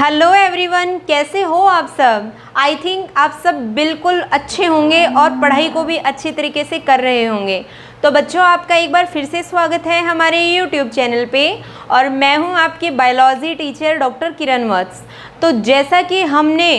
Hello everyone, कैसे हो आप सब। आई थिंक आप सब बिल्कुल अच्छे होंगे और पढ़ाई को भी अच्छी तरीके से कर रहे होंगे। तो बच्चों, आपका एक बार फिर से स्वागत है हमारे यूट्यूब चैनल पे और मैं हूं आपकी बायोलॉजी टीचर डॉक्टर किरण वत्स। तो जैसा कि हमने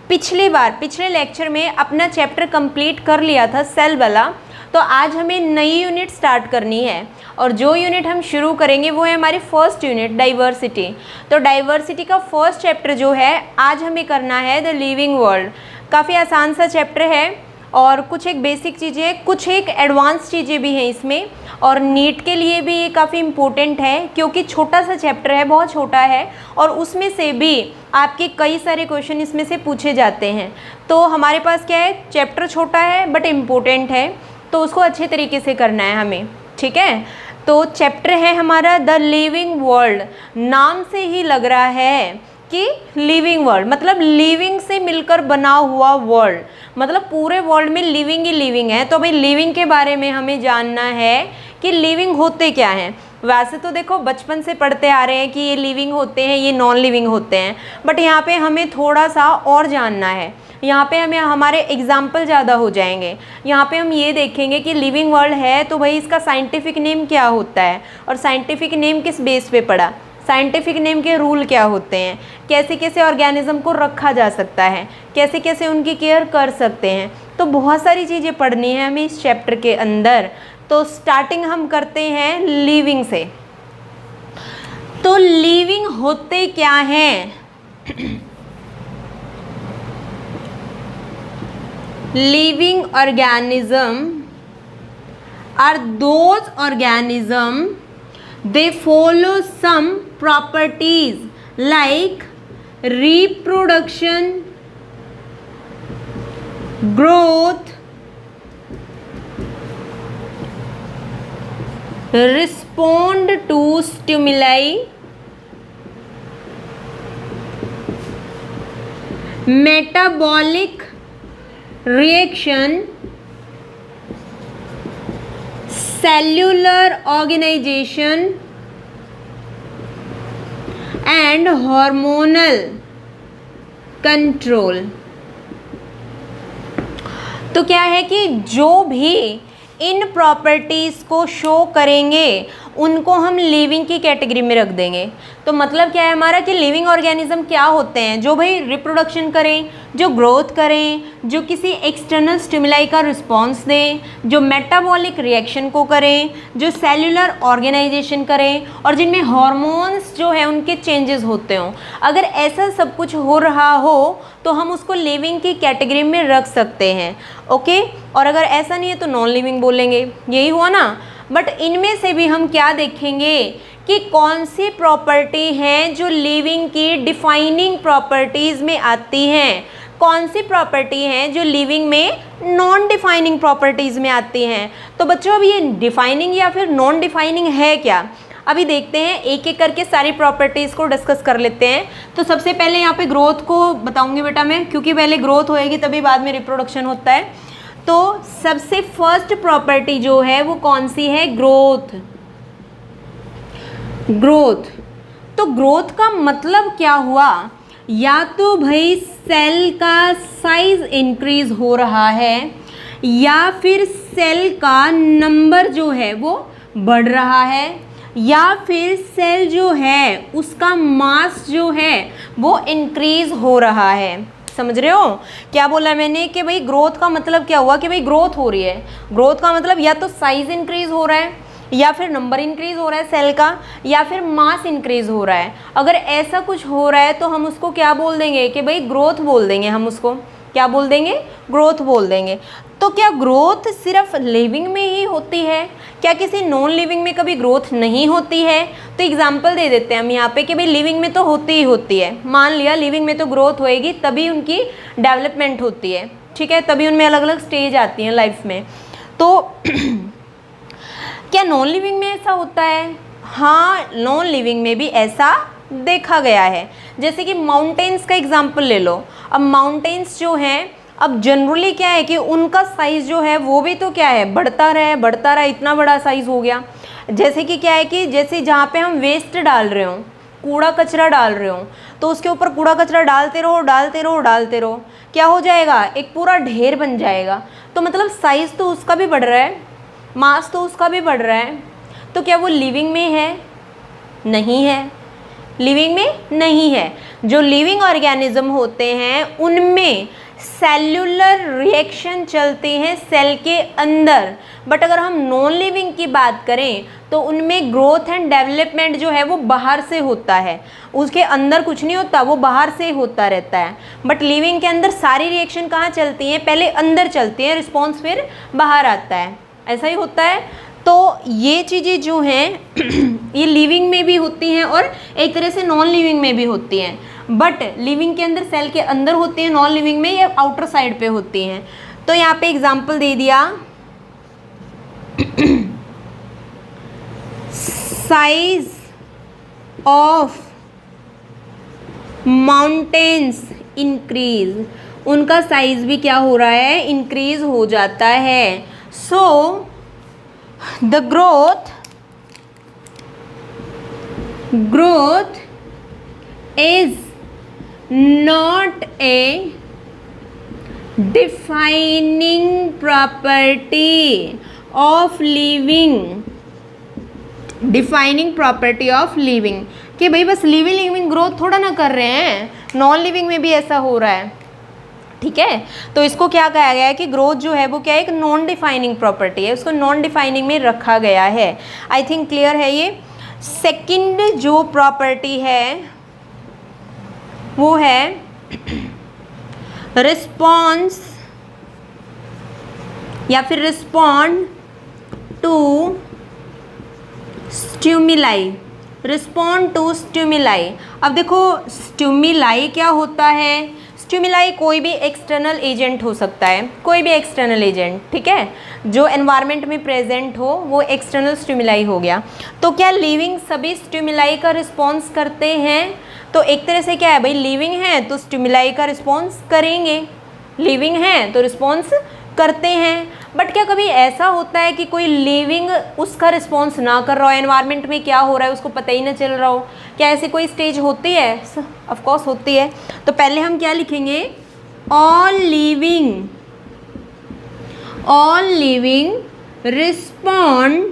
पिछले लेक्चर में अपना चैप्टर कंप्लीट कर लिया था सेल वाला, तो आज हमें नई यूनिट स्टार्ट करनी है और जो यूनिट हम शुरू करेंगे वो है हमारी फर्स्ट यूनिट डाइवर्सिटी। तो डाइवर्सिटी का फर्स्ट चैप्टर जो है आज हमें करना है द लिविंग वर्ल्ड। काफ़ी आसान सा चैप्टर है और कुछ एक बेसिक चीज़ें, कुछ एक एडवांस चीज़ें भी हैं इसमें, और नीट के लिए भी ये काफ़ी इम्पोर्टेंट है क्योंकि छोटा सा चैप्टर है, बहुत छोटा है और उसमें से भी आपके कई सारे क्वेश्चन इसमें से पूछे जाते हैं। तो हमारे पास क्या है, चैप्टर छोटा है बट इम्पोर्टेंट है, तो उसको अच्छे तरीके से करना है हमें, ठीक है। तो चैप्टर है हमारा द लिविंग वर्ल्ड। नाम से ही लग रहा है कि लिविंग वर्ल्ड मतलब लिविंग से मिलकर बना हुआ वर्ल्ड, मतलब पूरे वर्ल्ड में लिविंग ही लिविंग है। तो भाई लिविंग के बारे में हमें जानना है कि लिविंग होते क्या हैं। वैसे तो देखो बचपन से पढ़ते आ रहे हैं कि ये लिविंग होते हैं, ये नॉन लिविंग होते हैं, बट यहाँ पे हमें थोड़ा सा और जानना है। यहाँ पे हमें हमारे एग्जाम्पल ज़्यादा हो जाएंगे। यहाँ पे हम ये देखेंगे कि लिविंग वर्ल्ड है तो भाई इसका साइंटिफिक नेम क्या होता है और साइंटिफिक नेम किस बेस पे पड़ा, साइंटिफिक नेम के रूल क्या होते हैं, कैसे कैसे ऑर्गेनिज्म को रखा जा सकता है, कैसे कैसे उनकी केयर कर सकते हैं। तो बहुत सारी चीज़ें पढ़नी है हमें इस चैप्टर के अंदर। तो स्टार्टिंग हम करते हैं लिविंग से। तो लिविंग होते क्या हैं? Living organism are those organism they follow some properties like reproduction, growth, respond to stimuli, metabolic reaction, cellular organization and hormonal control। तो क्या है कि जो भी इन प्रॉपर्टीज़ को शो करेंगे उनको हम लिविंग की कैटेगरी में रख देंगे। तो मतलब क्या है हमारा कि लिविंग ऑर्गेनिज्म क्या होते हैं, जो भाई रिप्रोडक्शन करें, जो ग्रोथ करें, जो किसी एक्सटर्नल स्टिमुलाई का रिस्पॉन्स दें, जो मेटाबॉलिक रिएक्शन को करें, जो सेल्यूलर ऑर्गेनाइजेशन करें और जिनमें हार्मोन्स जो है उनके चेंजेस होते हों। अगर ऐसा सब कुछ हो रहा हो तो हम उसको लिविंग की कैटेगरी में रख सकते हैं, ओके। और अगर ऐसा नहीं है तो नॉन लिविंग बोलेंगे, यही हुआ ना। बट इनमें से भी हम क्या देखेंगे कि कौन सी प्रॉपर्टी हैं जो लिविंग की डिफाइनिंग प्रॉपर्टीज़ में आती हैं, कौन सी प्रॉपर्टी हैं जो लिविंग में नॉन डिफाइनिंग प्रॉपर्टीज़ में आती हैं। तो बच्चों अब ये डिफाइनिंग या फिर नॉन डिफाइनिंग है क्या, अभी देखते हैं, एक एक करके सारी प्रॉपर्टीज़ को डिस्कस कर लेते हैं। तो सबसे पहले यहाँ पे ग्रोथ को बताऊँगी बेटा मैं, क्योंकि पहले ग्रोथ होएगी तभी बाद में रिप्रोडक्शन होता है। तो सबसे फर्स्ट प्रॉपर्टी जो है वो कौन सी है, ग्रोथ। ग्रोथ, तो ग्रोथ का मतलब क्या हुआ, या तो भाई सेल का साइज इंक्रीज हो रहा है या फिर सेल का नंबर जो है वो बढ़ रहा है या फिर सेल जो है उसका मास जो है वो इंक्रीज हो रहा है। समझ रहे हो क्या बोला मैंने कि भाई ग्रोथ का मतलब क्या हुआ कि भाई ग्रोथ हो रही है। ग्रोथ का मतलब या तो साइज इंक्रीज हो रहा है या फिर नंबर इंक्रीज हो रहा है सेल का या फिर मास इंक्रीज हो रहा है। अगर ऐसा कुछ हो रहा है तो हम उसको क्या बोल देंगे कि भाई ग्रोथ बोल देंगे, हम उसको क्या बोल देंगे, ग्रोथ बोल देंगे। तो क्या ग्रोथ सिर्फ लिविंग में ही होती है, क्या किसी नॉन लिविंग में कभी ग्रोथ नहीं होती है? तो एग्जांपल दे देते हैं हम यहाँ पे कि भाई लिविंग में तो होती ही होती है। मान लिया लिविंग में तो ग्रोथ होएगी तभी उनकी डेवलपमेंट होती है, ठीक है, तभी उनमें अलग अलग स्टेज आती हैं लाइफ में। तो क्या नॉन लिविंग में ऐसा होता है? हाँ, नॉन लिविंग में भी ऐसा देखा गया है। जैसे कि माउंटेन्स का एग्जाम्पल ले लो। अब माउंटेन्स जो हैं, अब जनरली क्या है कि उनका साइज़ जो है वो भी तो क्या है, बढ़ता रहा, इतना बड़ा साइज़ हो गया। जैसे कि क्या है कि जैसे जहाँ पे हम वेस्ट डाल रहे हो कूड़ा कचरा डाल रहे हो तो उसके ऊपर कूड़ा कचरा डालते रहो डालते रहो डालते रहो, क्या हो जाएगा, एक पूरा ढेर बन जाएगा। तो मतलब साइज़ तो उसका भी बढ़ रहा है, मास तो उसका भी बढ़ रहा है। तो क्या वो लिविंग में है? नहीं है, लिविंग में नहीं है। जो लिविंग ऑर्गेनिज्म होते हैं उनमें सेल्यूलर रिएक्शन चलते हैं सेल के अंदर, बट अगर हम नॉन लिविंग की बात करें तो उनमें ग्रोथ एंड डेवलपमेंट जो है वो बाहर से होता है, उसके अंदर कुछ नहीं होता, वो बाहर से होता रहता है। बट लिविंग के अंदर सारी रिएक्शन कहाँ चलती हैं, पहले अंदर चलती हैं, रिस्पॉन्स फिर बाहर आता है, ऐसा ही होता है। तो ये चीज़ें जो हैं ये लिविंग में भी होती हैं और एक तरह से नॉन लिविंग में भी होती हैं। बट लिविंग के अंदर सेल के अंदर होती हैं, नॉन लिविंग में ये आउटर साइड पे होती हैं। तो यहाँ पे एग्जांपल दे दिया, साइज ऑफ माउंटेन्स इंक्रीज, उनका साइज भी क्या हो रहा है, इंक्रीज हो जाता है। So the growth is not a defining property of living, defining property of living, कि भाई बस लिविंग ग्रोथ थोड़ा ना कर रहे हैं, नॉन लिविंग में भी ऐसा हो रहा है, ठीक है। तो इसको क्या कहा गया है कि ग्रोथ जो है वो क्या है, एक नॉन डिफाइनिंग प्रॉपर्टी है, उसको नॉन डिफाइनिंग में रखा गया है। आई थिंक क्लियर है ये। सेकंड जो प्रॉपर्टी है वो है रिस्पॉन्स या फिर respond to stimuli, respond to stimuli. अब देखो स्टिमुलाई क्या होता है, स्टिमुलाई कोई भी एक्सटर्नल एजेंट हो सकता है, कोई भी एक्सटर्नल एजेंट, ठीक है, जो एनवायरनमेंट में प्रेजेंट हो वो एक्सटर्नल स्टिमुलाई हो गया। तो क्या लिविंग सभी स्टिमुलाई का रिस्पॉन्स करते हैं? तो एक तरह से क्या है भाई, लिविंग है तो स्टिमुलाई का रिस्पॉन्स करेंगे, लिविंग है तो रिस्पॉन्स करते हैं। बट क्या कभी ऐसा होता है कि कोई लिविंग उसका रिस्पॉन्स ना कर रहा हो, एनवायरनमेंट में क्या हो रहा है उसको पता ही ना चल रहा हो? क्या ऐसी कोई स्टेज होती है? ऑफ कोर्स होती है। तो पहले हम क्या लिखेंगे, all living respond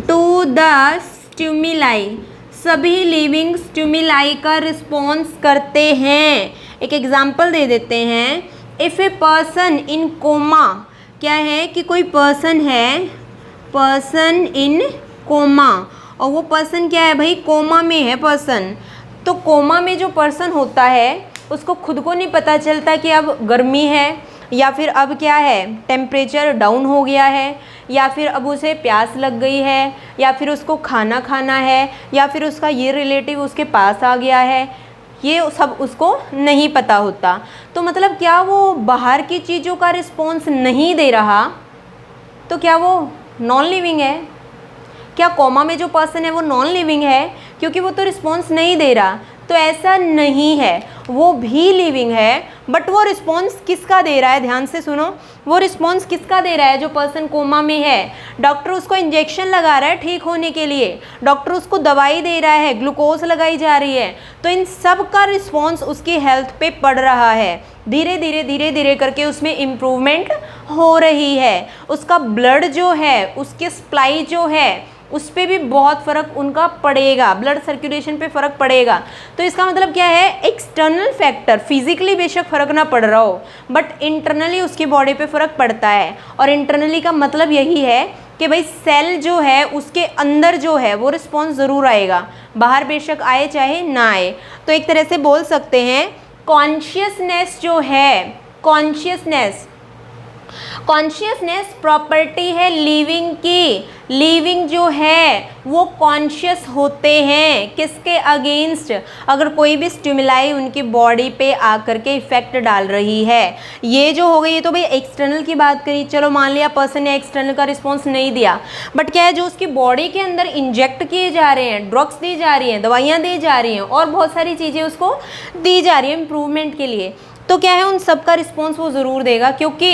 to the stimuli, सभी लिविंग स्टिमुलाई का रिस्पॉन्स करते हैं। एक एग्जाम्पल दे देते हैं, if a person in coma, क्या है कि कोई पर्सन है, पर्सन इन कोमा, और वो पर्सन क्या है भाई, कोमा में है पर्सन। तो कोमा में जो पर्सन होता है उसको खुद को नहीं पता चलता कि अब गर्मी है या फिर अब क्या है, टेम्परेचर डाउन हो गया है, या फिर अब उसे प्यास लग गई है, या फिर उसको खाना खाना है, या फिर उसका ये रिलेटिव उसके पास आ गया है, ये सब उसको नहीं पता होता। तो मतलब क्या वो बाहर की चीज़ों का रिस्पॉन्स नहीं दे रहा, तो क्या वो नॉन लिविंग है? क्या कोमा में जो पर्सन है वो नॉन लिविंग है क्योंकि वो तो रिस्पॉन्स नहीं दे रहा? तो ऐसा नहीं है, वो भी लिविंग है, बट वो रिस्पॉन्स किसका दे रहा है, ध्यान से सुनो, वो रिस्पॉन्स किसका दे रहा है, जो पर्सन कोमा में है। डॉक्टर उसको इंजेक्शन लगा रहा है ठीक होने के लिए, डॉक्टर उसको दवाई दे रहा है, ग्लूकोज लगाई जा रही है, तो इन सब का रिस्पॉन्स उसकी हेल्थ पे पड़ रहा है। धीरे धीरे करके उसमें इम्प्रूवमेंट हो रही है। उसका ब्लड जो है, उसके सप्लाई जो है उस पर भी बहुत फ़र्क उनका पड़ेगा, ब्लड सर्कुलेशन पे फ़र्क पड़ेगा। तो इसका मतलब क्या है, एक्सटर्नल फैक्टर, फिजिकली बेशक फ़र्क ना पड़ रहा हो बट इंटरनली उसकी बॉडी पे फ़र्क पड़ता है। और इंटरनली का मतलब यही है कि भाई सेल जो है उसके अंदर जो है वो रिस्पॉन्स ज़रूर आएगा, बाहर बेशक आए चाहे ना आए। तो एक तरह से बोल सकते हैं कॉन्शियसनेस जो है, कॉन्शियसनेस प्रॉपर्टी है लिविंग की। लिविंग जो है वो कॉन्शियस होते हैं किसके अगेंस्ट, अगर कोई भी स्टिमुलाई उनकी बॉडी पे आकर के इफेक्ट डाल रही है। ये जो हो गई, ये तो भाई एक्सटर्नल की बात करी, चलो मान लिया पर्सन ने एक्सटर्नल का रिस्पॉन्स नहीं दिया, बट क्या है जो उसकी बॉडी के अंदर इंजेक्ट किए जा रहे हैं, ड्रग्स दी जा रही हैं, दवाइयाँ दी जा रही हैं और बहुत सारी चीज़ें उसको दी जा रही हैं इम्प्रूवमेंट के लिए, तो क्या है उन सब का रिस्पॉन्स वो ज़रूर देगा, क्योंकि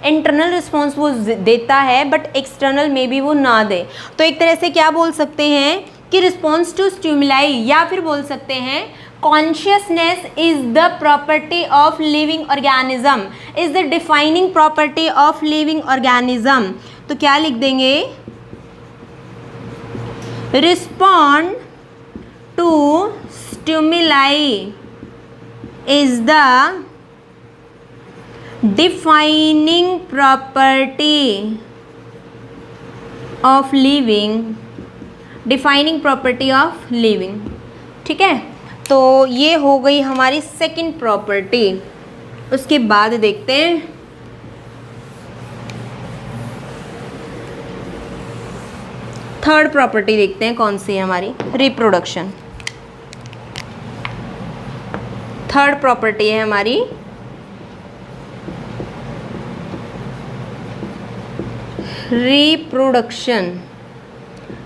इंटरनल रिस्पॉन्स वो देता है बट एक्सटर्नल में भी वो ना दे। तो एक तरह से क्या बोल सकते हैं कि रिस्पॉन्स टू स्टिमुलाई, या फिर बोल सकते हैं consciousness is the property of living organism, is the defining property of living organism. तो क्या लिख देंगे, respond to stimuli is the defining property of living, defining property of living. ठीक है, तो ये हो गई हमारी सेकंड प्रॉपर्टी। उसके बाद देखते हैं थर्ड प्रॉपर्टी, देखते हैं कौन सी है हमारी, रिप्रोडक्शन। थर्ड प्रॉपर्टी है हमारी रिप्रोडक्शन।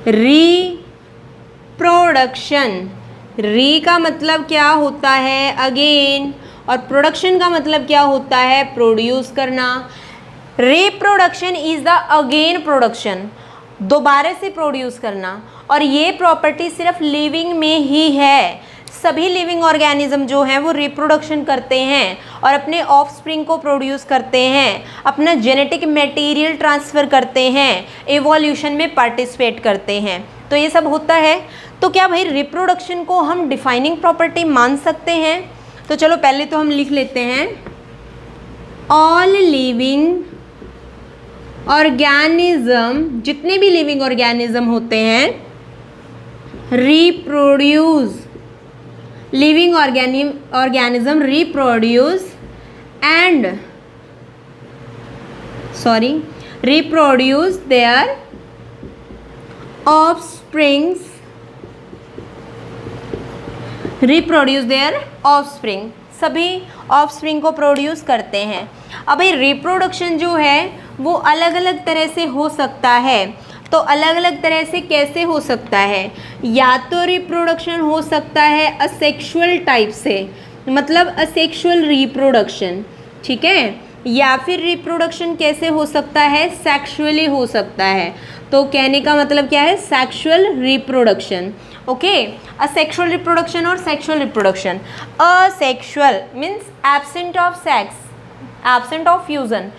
रिप्रोडक्शन, री का मतलब क्या होता है, अगेन, और प्रोडक्शन का मतलब क्या होता है, प्रोड्यूस करना। Reproduction is the again production, दोबारा से प्रोड्यूस करना, और ये प्रॉपर्टी सिर्फ लिविंग में ही है। सभी लिविंग ऑर्गेनिज्म जो हैं वो रिप्रोडक्शन करते हैं और अपने ऑफस्प्रिंग को प्रोड्यूस करते हैं, अपना जेनेटिक मटेरियल ट्रांसफ़र करते हैं, एवोल्यूशन में पार्टिसिपेट करते हैं, तो ये सब होता है। तो क्या भाई रिप्रोडक्शन को हम डिफाइनिंग प्रॉपर्टी मान सकते हैं? तो चलो पहले तो हम लिख लेते हैं, ऑल लिविंग ऑर्गेनिज्म, जितने भी लिविंग ऑर्गेनिज्म होते हैं, reproduce, living organism reproduce and reproduce their offsprings, सभी ऑफस्प्रिंग को प्रोड्यूस करते हैं। अब ये रिप्रोडक्शन जो है वो अलग अलग तरह से हो सकता है। तो अलग अलग तरह से कैसे हो सकता है? या तो रिप्रोडक्शन हो सकता है असेक्सुअल टाइप से, मतलब असेक्सुअल रिप्रोडक्शन, ठीक है, या फिर रिप्रोडक्शन कैसे हो सकता है, सेक्सुअली हो सकता है। तो कहने का मतलब क्या है, sexual reproduction. Okay, asexual reproduction और sexual reproduction. Asexual means absent of sex, absent of fusion.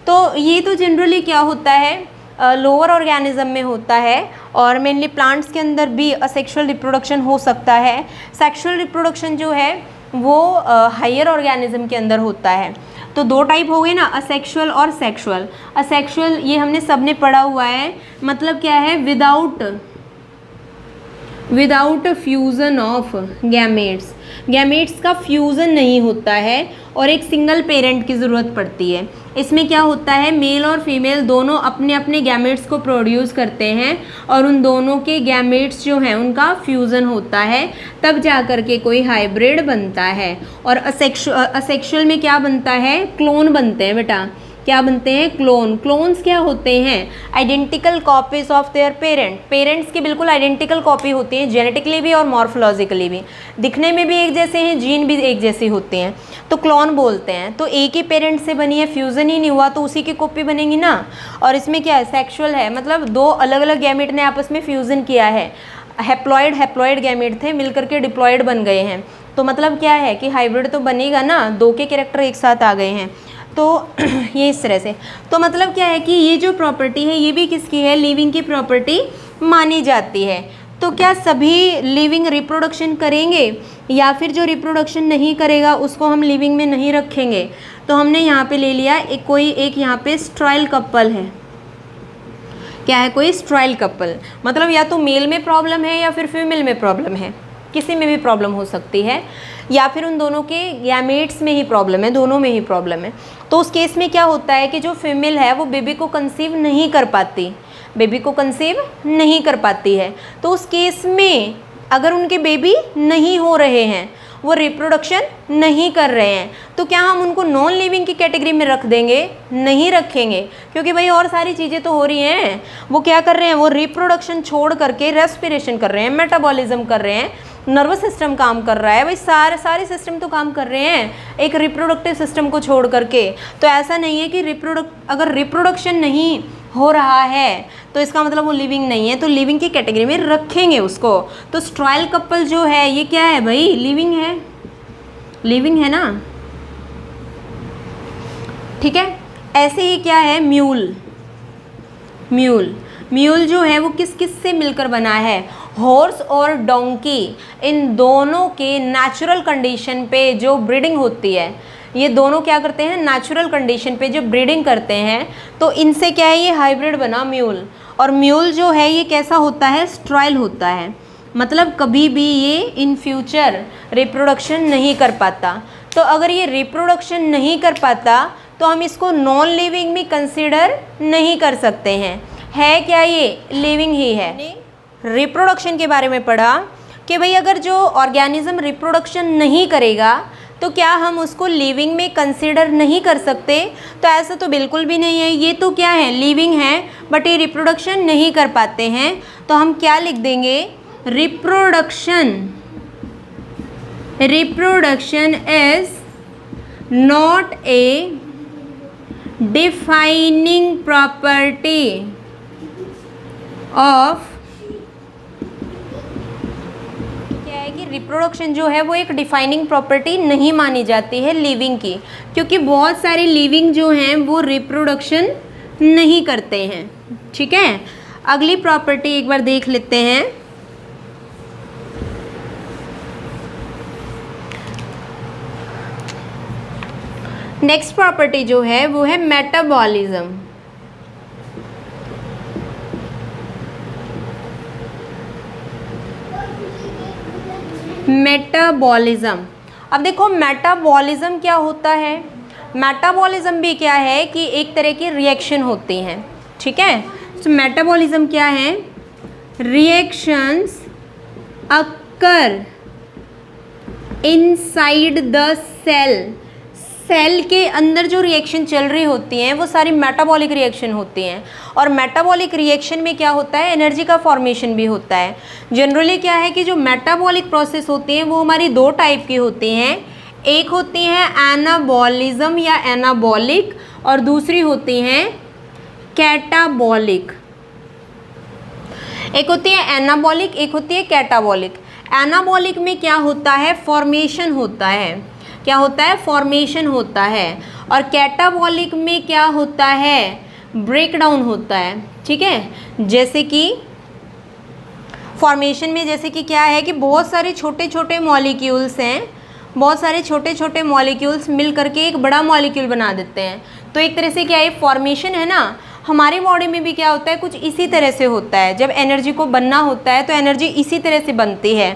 तो ये तो जनरली क्या होता है, लोअर ऑर्गेनिज्म में होता है, और मेनली प्लांट्स के अंदर भी असेक्सुअल रिप्रोडक्शन हो सकता है। सेक्सुअल रिप्रोडक्शन जो है वो हायर ऑर्गेनिज्म के अंदर होता है। तो दो टाइप हो गए ना, असेक्सुअल और सेक्सुअल। असेक्सुअल ये हमने सबने पढ़ा हुआ है, मतलब क्या है, without fusion of gametes, gametes का फ्यूज़न नहीं होता है और एक सिंगल पेरेंट की ज़रूरत पड़ती है। इसमें क्या होता है, मेल और फीमेल दोनों अपने अपने गैमेट्स को प्रोड्यूस करते हैं और उन दोनों के गैमेट्स जो हैं उनका फ्यूज़न होता है, तब जा कर के कोई हाइब्रिड बनता है। और असेक्सुअल में क्या बनता है, क्लोन बनते हैं बेटा। क्या बनते हैं, क्लोन। क्लोन्स क्या होते हैं, identical copies of their parents की बिल्कुल आइडेंटिकल कॉपी होती हैं, जेनेटिकली भी और मॉर्फोलॉजिकली भी, दिखने में भी एक जैसे हैं, जीन भी एक जैसी होते हैं, तो क्लोन बोलते हैं। तो एक ही पेरेंट से बनी है, फ्यूज़न ही नहीं हुआ, तो उसी की कॉपी बनेगी ना। और इसमें क्या है, सेक्सुअल है, मतलब दो अलग अलग गैमेट ने आपस में फ्यूज़न किया है, हैप्लॉइड गैमेट थे, मिलकर के डिप्लॉइड बन गए हैं। तो मतलब क्या है कि हाइब्रिड तो बनेगा ना, दो के कैरेक्टर एक साथ आ गए हैं। तो ये इस तरह से, तो मतलब क्या है कि ये जो प्रॉपर्टी है ये भी किसकी है, लिविंग की प्रॉपर्टी मानी जाती है। तो क्या सभी लिविंग रिप्रोडक्शन करेंगे, या फिर जो रिप्रोडक्शन नहीं करेगा उसको हम लिविंग में नहीं रखेंगे? तो हमने यहाँ पे ले लिया एक यहाँ पे स्ट्राइल कपल है। क्या है, कोई स्ट्राइल कपल, मतलब या तो मेल में प्रॉब्लम है या फिर फीमेल में प्रॉब्लम है, किसी में भी प्रॉब्लम हो सकती है, या फिर उन दोनों के गैमेट्स में ही प्रॉब्लम है, दोनों में ही प्रॉब्लम है। तो उस केस में क्या होता है कि जो फीमेल है वो बेबी को कंसीव नहीं कर पाती, है। तो उस केस में अगर उनके बेबी नहीं हो रहे हैं, वो रिप्रोडक्शन नहीं कर रहे हैं, तो क्या हम उनको नॉन लिविंग की कैटेगरी में रख देंगे? नहीं रखेंगे, क्योंकि भाई और सारी चीज़ें तो हो रही हैं। वो क्या कर रहे हैं, वो रिप्रोडक्शन छोड़ करके रेस्पिरेशन कर रहे हैं, मेटाबॉलिज्म कर रहे हैं, नर्वस सिस्टम काम कर रहा है, भाई सारे सिस्टम तो काम कर रहे हैं एक रिप्रोडक्टिव सिस्टम को छोड़ करके। तो ऐसा नहीं है कि अगर रिप्रोडक्शन नहीं हो रहा है तो इसका मतलब वो लिविंग नहीं है, तो लिविंग की कैटेगरी में रखेंगे उसको। तो स्ट्रॉयल कपल जो है ये क्या है भाई, लिविंग है, लिविंग है ना, ठीक है। ऐसे ही क्या है, म्यूल, म्यूल, म्यूल जो है वो किस किस से मिलकर बना है, हॉर्स और डोंकी, इन दोनों के नेचुरल कंडीशन पे जो ब्रीडिंग होती है, ये दोनों क्या करते हैं, नेचुरल कंडीशन पे जो ब्रीडिंग करते हैं, तो इनसे क्या है, ये हाइब्रिड बना म्यूल। और म्यूल जो है ये कैसा होता है, स्ट्रॉयल होता है, मतलब कभी भी ये इन फ्यूचर रिप्रोडक्शन नहीं कर पाता। तो अगर ये रिप्रोडक्शन नहीं कर पाता तो हम इसको नॉन लिविंग भी कंसीडर नहीं कर सकते हैं। है क्या ये, लिविंग ही है। रिप्रोडक्शन के बारे में पढ़ा कि भाई अगर जो ऑर्गेनिज्म रिप्रोडक्शन नहीं करेगा तो क्या हम उसको लिविंग में कंसीडर नहीं कर सकते, तो ऐसा तो बिल्कुल भी नहीं है। ये तो क्या है, लिविंग है, बट ये रिप्रोडक्शन नहीं कर पाते हैं, तो हम क्या लिख देंगे, reproduction, reproduction is not a defining property of, क्या है कि रिप्रोडक्शन जो है वो एक डिफाइनिंग प्रॉपर्टी नहीं मानी जाती है लिविंग की, क्योंकि बहुत सारे लिविंग जो हैं वो रिप्रोडक्शन नहीं करते हैं, ठीक है। अगली प्रॉपर्टी एक बार देख लेते हैं। नेक्स्ट प्रॉपर्टी जो है वो है मेटाबॉलिज्म। मेटाबॉलिज्म, अब देखो मेटाबॉलिज्म क्या होता है, मेटाबॉलिज्म भी क्या है कि एक तरह की रिएक्शन होती हैं, ठीक है। तो मेटाबॉलिज्म क्या है, reactions occur inside the cell, cell के अंदर जो रिएक्शन चल रही होती हैं वो सारी मेटाबॉलिक रिएक्शन होती हैं। और मेटाबॉलिक रिएक्शन में क्या होता है, एनर्जी का फॉर्मेशन भी होता है। जनरली क्या है कि जो मेटाबॉलिक प्रोसेस होती हैं वो हमारी दो टाइप की होती हैं, एक होती है एनाबॉलिज्म या एनाबॉलिक, और दूसरी होती हैं कैटाबॉलिक। एक होती है एनाबॉलिक, एक होती है कैटाबॉलिक। एनाबॉलिक में क्या होता है, फॉर्मेशन होता है, क्या होता है, फॉर्मेशन होता है। और कैटाबॉलिक में क्या होता है, ब्रेक डाउन होता है, ठीक है। जैसे कि फॉर्मेशन में जैसे कि क्या है कि बहुत सारे छोटे छोटे मॉलिक्यूल्स हैं, बहुत सारे छोटे छोटे मॉलिक्यूल्स मिल करके एक बड़ा मॉलिक्यूल बना देते हैं। तो एक तरह से क्या है, फॉर्मेशन है ना, हमारी बॉडी में भी क्या होता है, कुछ इसी तरह से होता है। जब एनर्जी को बनना होता है तो एनर्जी इसी तरह से बनती है,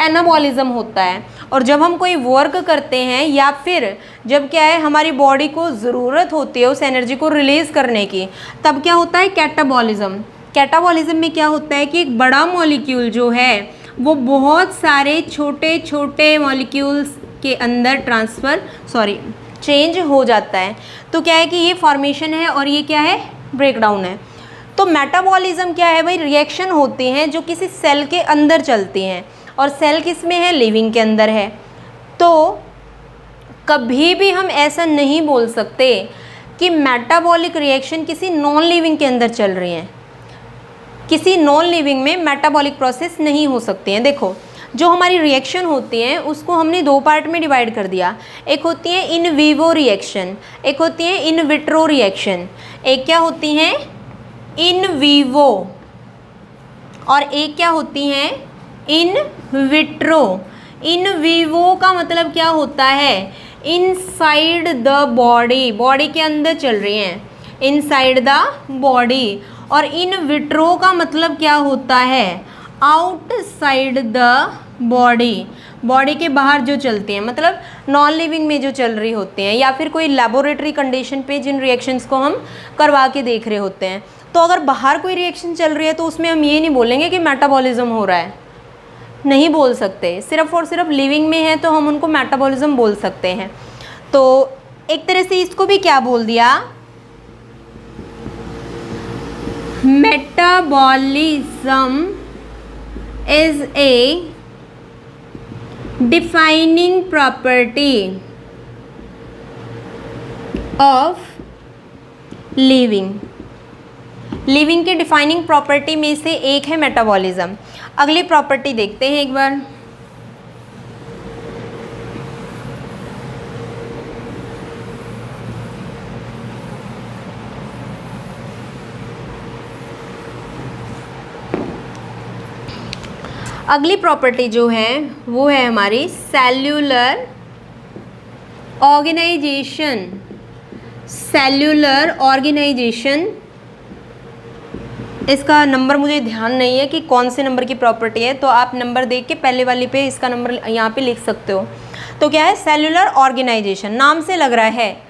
एनाबॉलिज्म होता है। और जब हम कोई वर्क करते हैं या फिर जब क्या है हमारी बॉडी को ज़रूरत होती है उस एनर्जी को रिलीज़ करने की, तब क्या होता है, कैटाबॉलिज्म। कैटाबॉलिज्म में क्या होता है कि एक बड़ा मॉलिक्यूल जो है वो बहुत सारे छोटे छोटे मॉलिक्यूल्स के अंदर चेंज हो जाता है। तो क्या है कि ये फॉर्मेशन है और ये क्या है, ब्रेकडाउन है। तो मेटाबॉलिज्म क्या है भाई, रिएक्शन होती हैं जो किसी सेल के अंदर चलती हैं, और सेल किस में है, लिविंग के अंदर है। तो कभी भी हम ऐसा नहीं बोल सकते कि मेटाबॉलिक रिएक्शन किसी नॉन लिविंग के अंदर चल रही हैं। किसी नॉन लिविंग में मेटाबॉलिक प्रोसेस नहीं हो सकती हैं। देखो जो हमारी रिएक्शन होती हैं उसको हमने दो पार्ट में डिवाइड कर दिया, एक होती है इन विवो रिएक्शन, एक होती है इन विट्रो रिएक्शन। एक क्या होती हैं, इन विवो, और एक क्या होती हैं, इन विट्रो। इन विवो का मतलब क्या होता है, इनसाइड द बॉडी, बॉडी के अंदर चल रही हैं, इनसाइड द बॉडी। और इन विट्रो का मतलब क्या होता है, आउटसाइड द बॉडी, बॉडी के बाहर जो चलती हैं, मतलब नॉन लिविंग में जो चल रही होती हैं, या फिर कोई लेबोरेटरी कंडीशन पे जिन रिएक्शंस को हम करवा के देख रहे होते हैं। तो अगर बाहर कोई रिएक्शन चल रही है तो उसमें हम ये नहीं बोलेंगे कि मेटाबॉलिज्म हो रहा है, नहीं बोल सकते। सिर्फ और सिर्फ लिविंग में है तो हम उनको मेटाबॉलिज्म बोल सकते हैं। तो एक तरह से इसको भी क्या बोल दिया, metabolism is a defining property of living, living की डिफाइनिंग प्रॉपर्टी में से एक है मेटाबॉलिज्म। अगली प्रॉपर्टी देखते हैं एक बार। अगली प्रॉपर्टी जो है वो है हमारी सेल्यूलर ऑर्गेनाइजेशन। सेल्यूलर ऑर्गेनाइजेशन, इसका नंबर मुझे ध्यान नहीं है कि कौन से नंबर की प्रॉपर्टी है, तो आप नंबर देख के पहले वाली पे इसका नंबर यहाँ पे लिख सकते हो। तो क्या है, सेल्यूलर ऑर्गेनाइजेशन, नाम से लग रहा है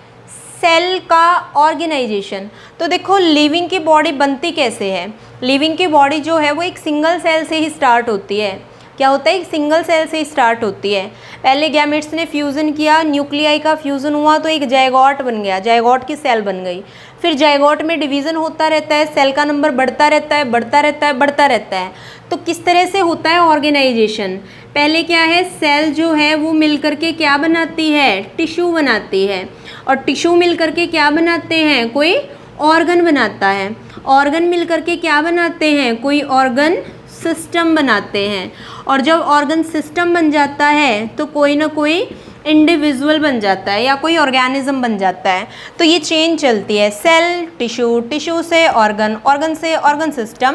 सेल का ऑर्गेनाइजेशन। तो देखो लिविंग की बॉडी बनती कैसे है। लिविंग की बॉडी जो है वो एक सिंगल सेल से ही स्टार्ट होती है। क्या होता है, एक सिंगल सेल से स्टार्ट होती है। पहले गैमेट्स ने फ्यूज़न किया, न्यूक्लियाई का फ्यूज़न हुआ तो एक जायगोट बन गया, जायगोट की सेल बन गई। फिर जायगोट में डिवीज़न होता रहता है, सेल का नंबर बढ़ता रहता है, बढ़ता रहता है, बढ़ता रहता है। तो किस तरह से होता है ऑर्गेनाइजेशन। पहले क्या है, सेल जो है वो मिल करके क्या बनाती है, टिश्यू बनाती है। और टिश्यू मिल करके क्या बनाते हैं, कोई ऑर्गन बनाता है। ऑर्गन मिल करके क्या बनाते हैं, कोई ऑर्गन सिस्टम बनाते हैं। और जब ऑर्गन सिस्टम बन जाता है तो कोई ना कोई इंडिविजुअल बन जाता है या कोई ऑर्गेनिज्म बन जाता है। तो ये चेन चलती है, सेल, टिश्यू, टिश्यू से ऑर्गन, ऑर्गन से organ system,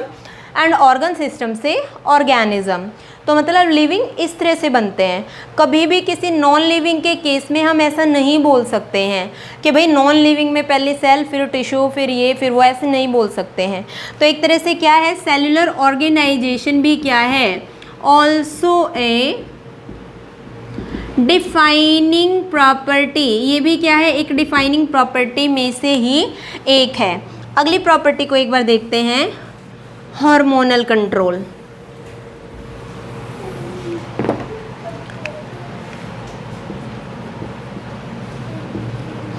and organ system से ऑर्गेनिज्म। तो मतलब लिविंग इस तरह से बनते हैं। कभी भी किसी नॉन लिविंग के केस में हम ऐसा नहीं बोल सकते हैं कि भाई नॉन लिविंग में पहले सेल फिर टिश्यू फिर ये फिर वो, ऐसे नहीं बोल सकते हैं। तो एक तरह से क्या है, सेल्यूलर ऑर्गेनाइजेशन भी क्या है, ऑल्सो ए डिफाइनिंग प्रॉपर्टी। ये भी क्या है, एक डिफाइनिंग प्रॉपर्टी में से ही एक है। अगली प्रॉपर्टी को एक बार देखते हैं, hormonal control.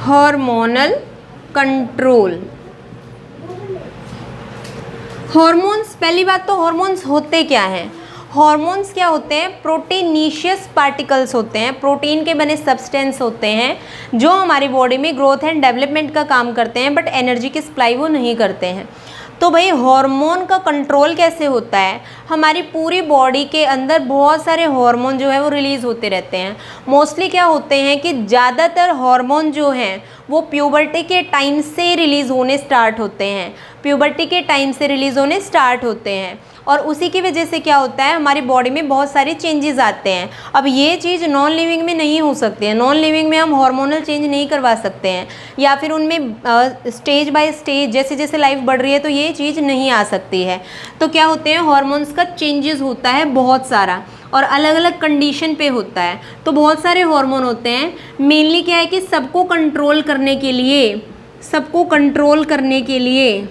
Hormonal control. Hormones, पहली बात तो हॉर्मोन्स होते क्या हैं। हॉर्मोन्स क्या होते हैं, प्रोटीनीशियस पार्टिकल्स होते हैं, प्रोटीन के बने सब्सटेंस होते हैं जो हमारी बॉडी में ग्रोथ एंड डेवलपमेंट का काम करते हैं, बट एनर्जी की सप्लाई वो नहीं करते हैं। तो भाई हार्मोन का कंट्रोल कैसे होता है, हमारी पूरी बॉडी के अंदर बहुत सारे हार्मोन जो है वो रिलीज़ होते रहते हैं। मोस्टली क्या होते हैं कि ज़्यादातर हार्मोन जो हैं वो प्यूबर्टी के टाइम से रिलीज़ होने स्टार्ट होते हैं, प्यूबर्टी के टाइम से रिलीज़ होने स्टार्ट होते हैं। और उसी की वजह से क्या होता है, हमारी बॉडी में बहुत सारे चेंजेस आते हैं। अब ये चीज़ नॉन लिविंग में नहीं हो सकती है। नॉन लिविंग में हम हार्मोनल चेंज नहीं करवा सकते हैं, या फिर उनमें स्टेज बाय स्टेज जैसे जैसे लाइफ बढ़ रही है तो ये चीज़ नहीं आ सकती है। तो क्या होते हैं, हार्मोन्स का चेंजेस होता है बहुत सारा, और अलग अलग कंडीशन पे होता है। तो बहुत सारे हार्मोन होते हैं। मेनली क्या है कि सबको कंट्रोल करने के लिए, सबको कंट्रोल करने के लिए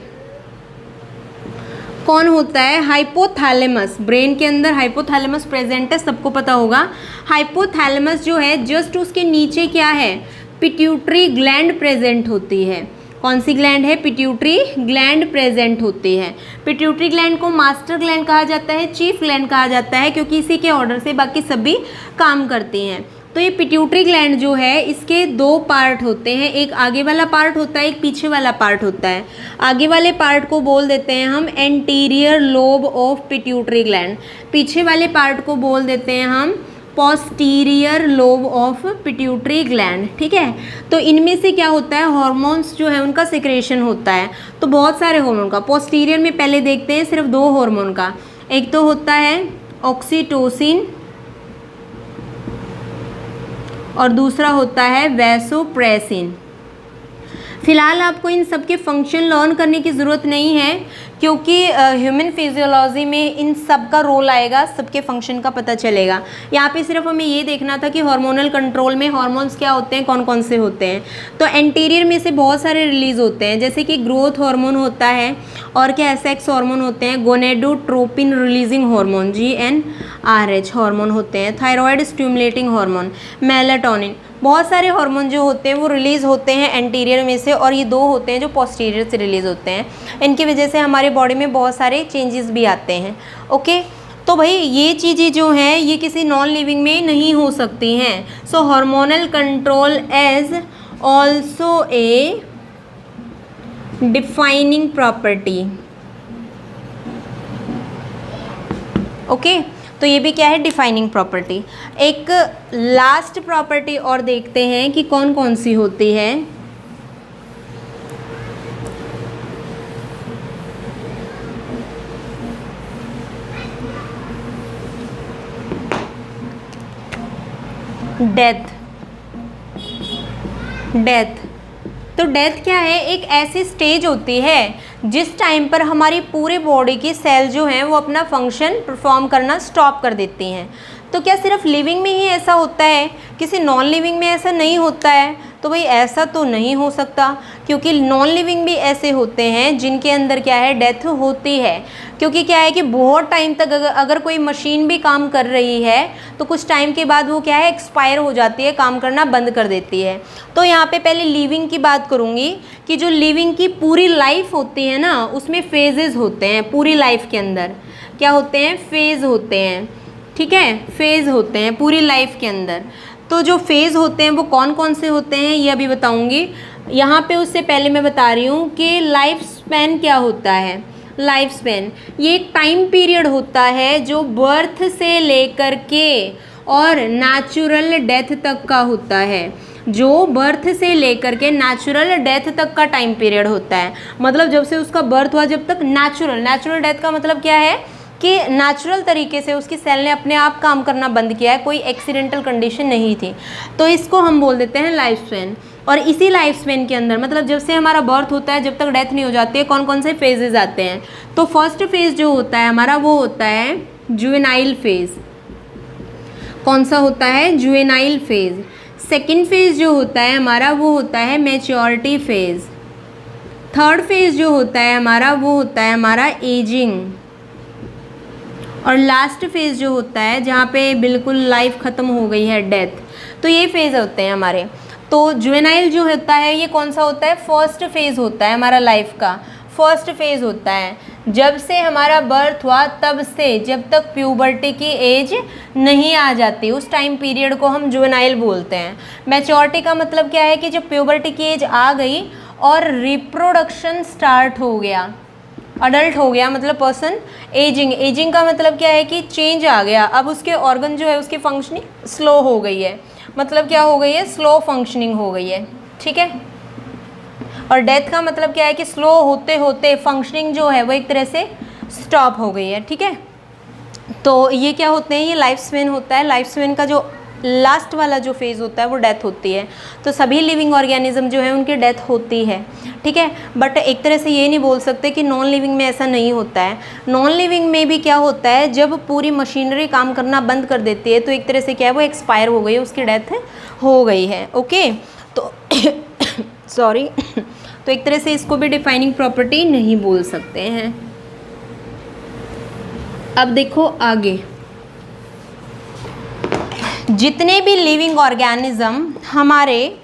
कौन होता है, हाइपोथैलेमस। ब्रेन के अंदर हाइपोथैलेमस प्रेजेंट है, सबको पता होगा। हाइपोथैलेमस जो है जस्ट उसके नीचे क्या है, पिट्यूटरी ग्लैंड प्रेजेंट होती है। कौन सी ग्लैंड है, पिट्यूटरी ग्लैंड प्रेजेंट होती है। पिट्यूटरी ग्लैंड को मास्टर ग्लैंड कहा जाता है, चीफ ग्लैंड कहा जाता है, क्योंकि इसी के ऑर्डर से बाकी सभी काम करती हैं। तो ये पिट्यूटरी ग्लैंड जो है इसके दो पार्ट होते हैं, एक आगे वाला पार्ट होता है, एक पीछे वाला पार्ट होता है। आगे वाले पार्ट को बोल देते हैं हम anterior lobe of pituitary gland, पीछे वाले पार्ट को बोल देते हैं हम posterior lobe of pituitary gland. ठीक है, तो इनमें से क्या होता है, हार्मोन्स जो है उनका सिक्रेशन होता है। तो बहुत सारे हार्मोन का, पोस्टीरियर में पहले देखते हैं सिर्फ दो हार्मोन का, एक तो होता है ऑक्सीटोसिन और दूसरा होता है वैसोप्रेसिन। फिलहाल आपको इन सब के फंक्शन लर्न करने की ज़रूरत नहीं है, क्योंकि ह्यूमन फिजियोलॉजी में इन सब का रोल आएगा, सबके फंक्शन का पता चलेगा। यहाँ पे सिर्फ हमें ये देखना था कि हार्मोनल कंट्रोल में हार्मोन्स क्या होते हैं, कौन कौन से होते हैं। तो एंटीरियर में से बहुत सारे रिलीज़ होते हैं, जैसे कि ग्रोथ हार्मोन होता है, और क्या सेक्स हार्मोन होते हैं, gonadotropin releasing hormone GnRH hormone होते हैं, थायराइड स्टिमुलेटिंग हार्मोन, मेलाटोनिन। बहुत सारे हार्मोन जो होते हैं वो रिलीज़ होते हैं एंटीरियर में से, और ये दो होते हैं जो पोस्टीरियर से रिलीज़ होते हैं। इनकी वजह से हमारे बॉडी में बहुत सारे चेंजेस भी आते हैं। ओके, तो भाई ये चीज़ें जो हैं ये किसी नॉन लिविंग में नहीं हो सकती हैं। So hormonal control as also a defining property. Okay, तो ये भी क्या है, डिफाइनिंग प्रॉपर्टी। एक लास्ट प्रॉपर्टी और देखते हैं कि कौन कौन सी होती है। डेथ। डेथ, तो डेथ क्या है, एक ऐसी स्टेज होती है जिस टाइम पर हमारी पूरे बॉडी की सेल जो हैं वो अपना फंक्शन परफॉर्म करना स्टॉप कर देती हैं। तो क्या सिर्फ लिविंग में ही ऐसा होता है, किसी नॉन लिविंग में ऐसा नहीं होता है? तो भाई ऐसा तो नहीं हो सकता, क्योंकि नॉन लिविंग भी ऐसे होते हैं जिनके अंदर क्या है, डेथ होती है। क्योंकि क्या है कि बहुत टाइम तक अगर कोई मशीन भी काम कर रही है तो कुछ टाइम के बाद वो क्या है, एक्सपायर हो जाती है, काम करना बंद कर देती है। तो यहाँ पे पहले लिविंग की बात करूँगी कि जो लिविंग की पूरी लाइफ होती है ना, उसमें फेजेस होते हैं। पूरी लाइफ के अंदर क्या होते हैं, फेज़ होते हैं, ठीक है, फेज़ होते हैं पूरी लाइफ के अंदर। तो जो फेज़ होते हैं वो कौन कौन से होते हैं ये अभी बताऊंगी। यहाँ पे उससे पहले मैं बता रही हूँ कि लाइफ स्पैन क्या होता है। लाइफ स्पैन ये एक टाइम पीरियड होता है जो बर्थ से लेकर के और नेचुरल डेथ तक का होता है। जो बर्थ से लेकर के नेचुरल डेथ तक का टाइम पीरियड होता है, मतलब जब से उसका बर्थ हुआ जब तक नेचुरल डेथ का मतलब क्या है कि नेचुरल तरीके से उसकी सेल ने अपने आप काम करना बंद किया है, कोई एक्सीडेंटल कंडीशन नहीं थी। तो इसको हम बोल देते हैं लाइफ स्पैन। और इसी लाइफ स्पैन के अंदर मतलब जब से हमारा बर्थ होता है जब तक डेथ नहीं हो जाती है, कौन कौन से फेजेस आते हैं। तो फर्स्ट फेज़ जो होता है हमारा वो होता है जुवेनाइल फेज़। कौन सा होता है, जुवेनाइल फेज़। सेकेंड फेज़ जो होता है हमारा वो होता है मैच्योरिटी फेज़। थर्ड फेज़ जो होता है हमारा वो होता है हमारा एजिंग। और लास्ट फेज़ जो होता है जहाँ पे बिल्कुल लाइफ ख़त्म हो गई है, डेथ। तो ये फेज़ होते हैं हमारे। तो जुवेनाइल जो होता है ये कौन सा होता है, फर्स्ट फेज़ होता है हमारा लाइफ का, फर्स्ट फेज़ होता है जब से हमारा बर्थ हुआ तब से जब तक प्यूबर्टी की एज नहीं आ जाती, उस टाइम पीरियड को हम जुवेनाइल बोलते हैं। मैच्योरिटी का मतलब क्या है कि जब प्यूबर्टी की एज आ गई और रिप्रोडक्शन स्टार्ट हो गया, अडल्ट हो गया, मतलब पर्सन। एजिंग का मतलब क्या है कि चेंज आ गया, अब उसके ऑर्गन जो है उसकी फंक्शनिंग स्लो हो गई है, मतलब क्या हो गई है, स्लो फंक्शनिंग हो गई है, ठीक है। और डेथ का मतलब क्या है कि स्लो होते होते फंक्शनिंग जो है वो एक तरह से स्टॉप हो गई है, ठीक है। तो ये क्या होते हैं, ये लाइफ स्पैन होता है। लाइफ स्पैन का जो लास्ट वाला जो फेज़ होता है वो डेथ होती है। तो सभी लिविंग ऑर्गेनिज्म जो है उनकी डेथ होती है, ठीक है। बट एक तरह से ये नहीं बोल सकते कि नॉन लिविंग में ऐसा नहीं होता है। नॉन लिविंग में भी क्या होता है, जब पूरी मशीनरी काम करना बंद कर देती है तो एक तरह से क्या है, वो एक्सपायर हो गई है, उसकी डेथ हो गई है, ओके। तो सॉरी तो एक तरह से इसको भी डिफाइनिंग प्रॉपर्टी नहीं बोल सकते हैं। अब देखो आगे, जितने भी लिविंग ऑर्गेनिज्म हमारे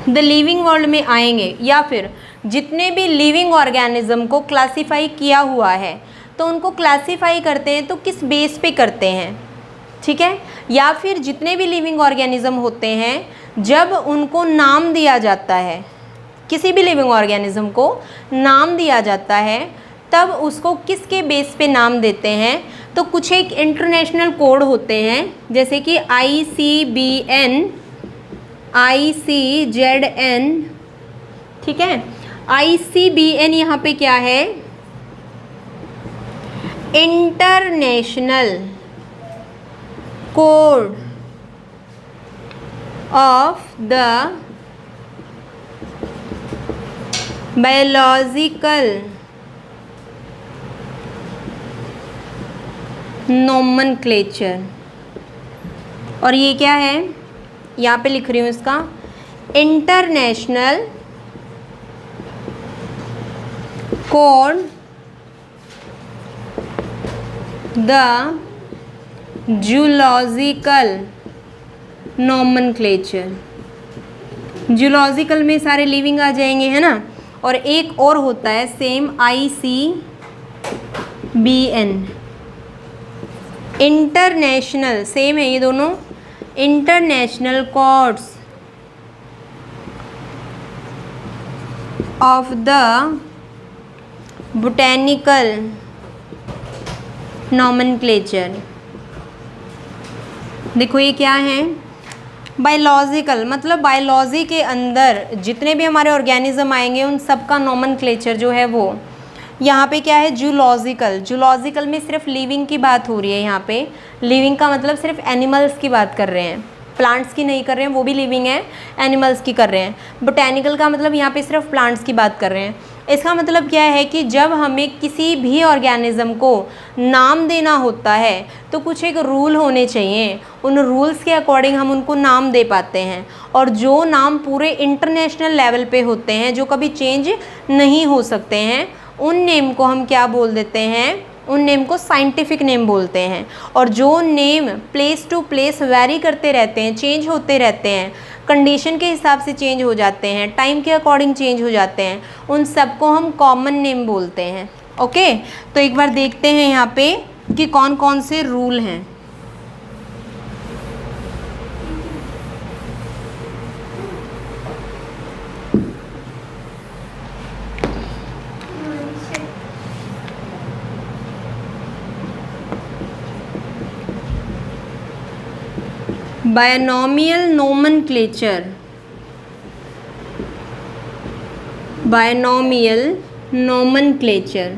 द लिविंग वर्ल्ड में आएंगे या फिर जितने भी लिविंग ऑर्गेनिज्म को क्लासिफाई किया हुआ है तो उनको क्लासिफाई करते हैं तो किस बेस पे करते हैं, ठीक है। या फिर जितने भी लिविंग ऑर्गेनिज्म होते हैं जब उनको नाम दिया जाता है, किसी भी लिविंग ऑर्गेनिज्म को नाम दिया जाता है तब उसको किसके बेस पे नाम देते हैं। तो कुछ एक इंटरनेशनल कोड होते हैं जैसे कि ICBN, ICZN, ठीक है। ICBN यहाँ पे क्या है, international code of the biological nomenclature. और ये क्या है, यहाँ पे लिख रही हूँ इसका, international code the zoological nomenclature. Zoological में सारे लिविंग आ जाएंगे, है ना। और एक और होता है सेम ICBN, इंटरनेशनल, सेम है ये दोनों, international codes of the botanical nomenclature. देखो ये क्या है, बायोलॉजिकल, मतलब बायोलॉजी के अंदर जितने भी हमारे ऑर्गेनिज्म आएंगे उन सब का नॉमेनक्लेचर जो है वो। यहाँ पे क्या है, जूलॉजिकल। जूलॉजिकल में सिर्फ लिविंग की बात हो रही है। यहाँ पे लिविंग का मतलब सिर्फ एनिमल्स की बात कर रहे हैं, प्लांट्स की नहीं कर रहे हैं, वो भी लिविंग है, एनिमल्स की कर रहे हैं। बोटैनिकल का मतलब यहाँ पे सिर्फ प्लांट्स की बात कर रहे हैं। इसका मतलब क्या है कि जब हमें किसी भी ऑर्गेनिज्म को नाम देना होता है तो कुछ एक रूल होने चाहिए, उन रूल्स के अकॉर्डिंग हम उनको नाम दे पाते हैं। और जो नाम पूरे इंटरनेशनल लेवल पे होते हैं, जो कभी चेंज नहीं हो सकते हैं, उन नेम को हम क्या बोल देते हैं, उन नेम को साइंटिफिक नेम बोलते हैं। और जो name place to place vary करते रहते हैं, चेंज होते रहते हैं, कंडीशन के हिसाब से चेंज हो जाते हैं, टाइम के अकॉर्डिंग चेंज हो जाते हैं, उन सबको हम कॉमन नेम बोलते हैं। ओके, तो एक बार देखते हैं यहाँ पे कि कौन कौन से रूल हैं। बायनॉमियल नोमेनक्लेचर, बायनॉमियल नोमेनक्लेचर,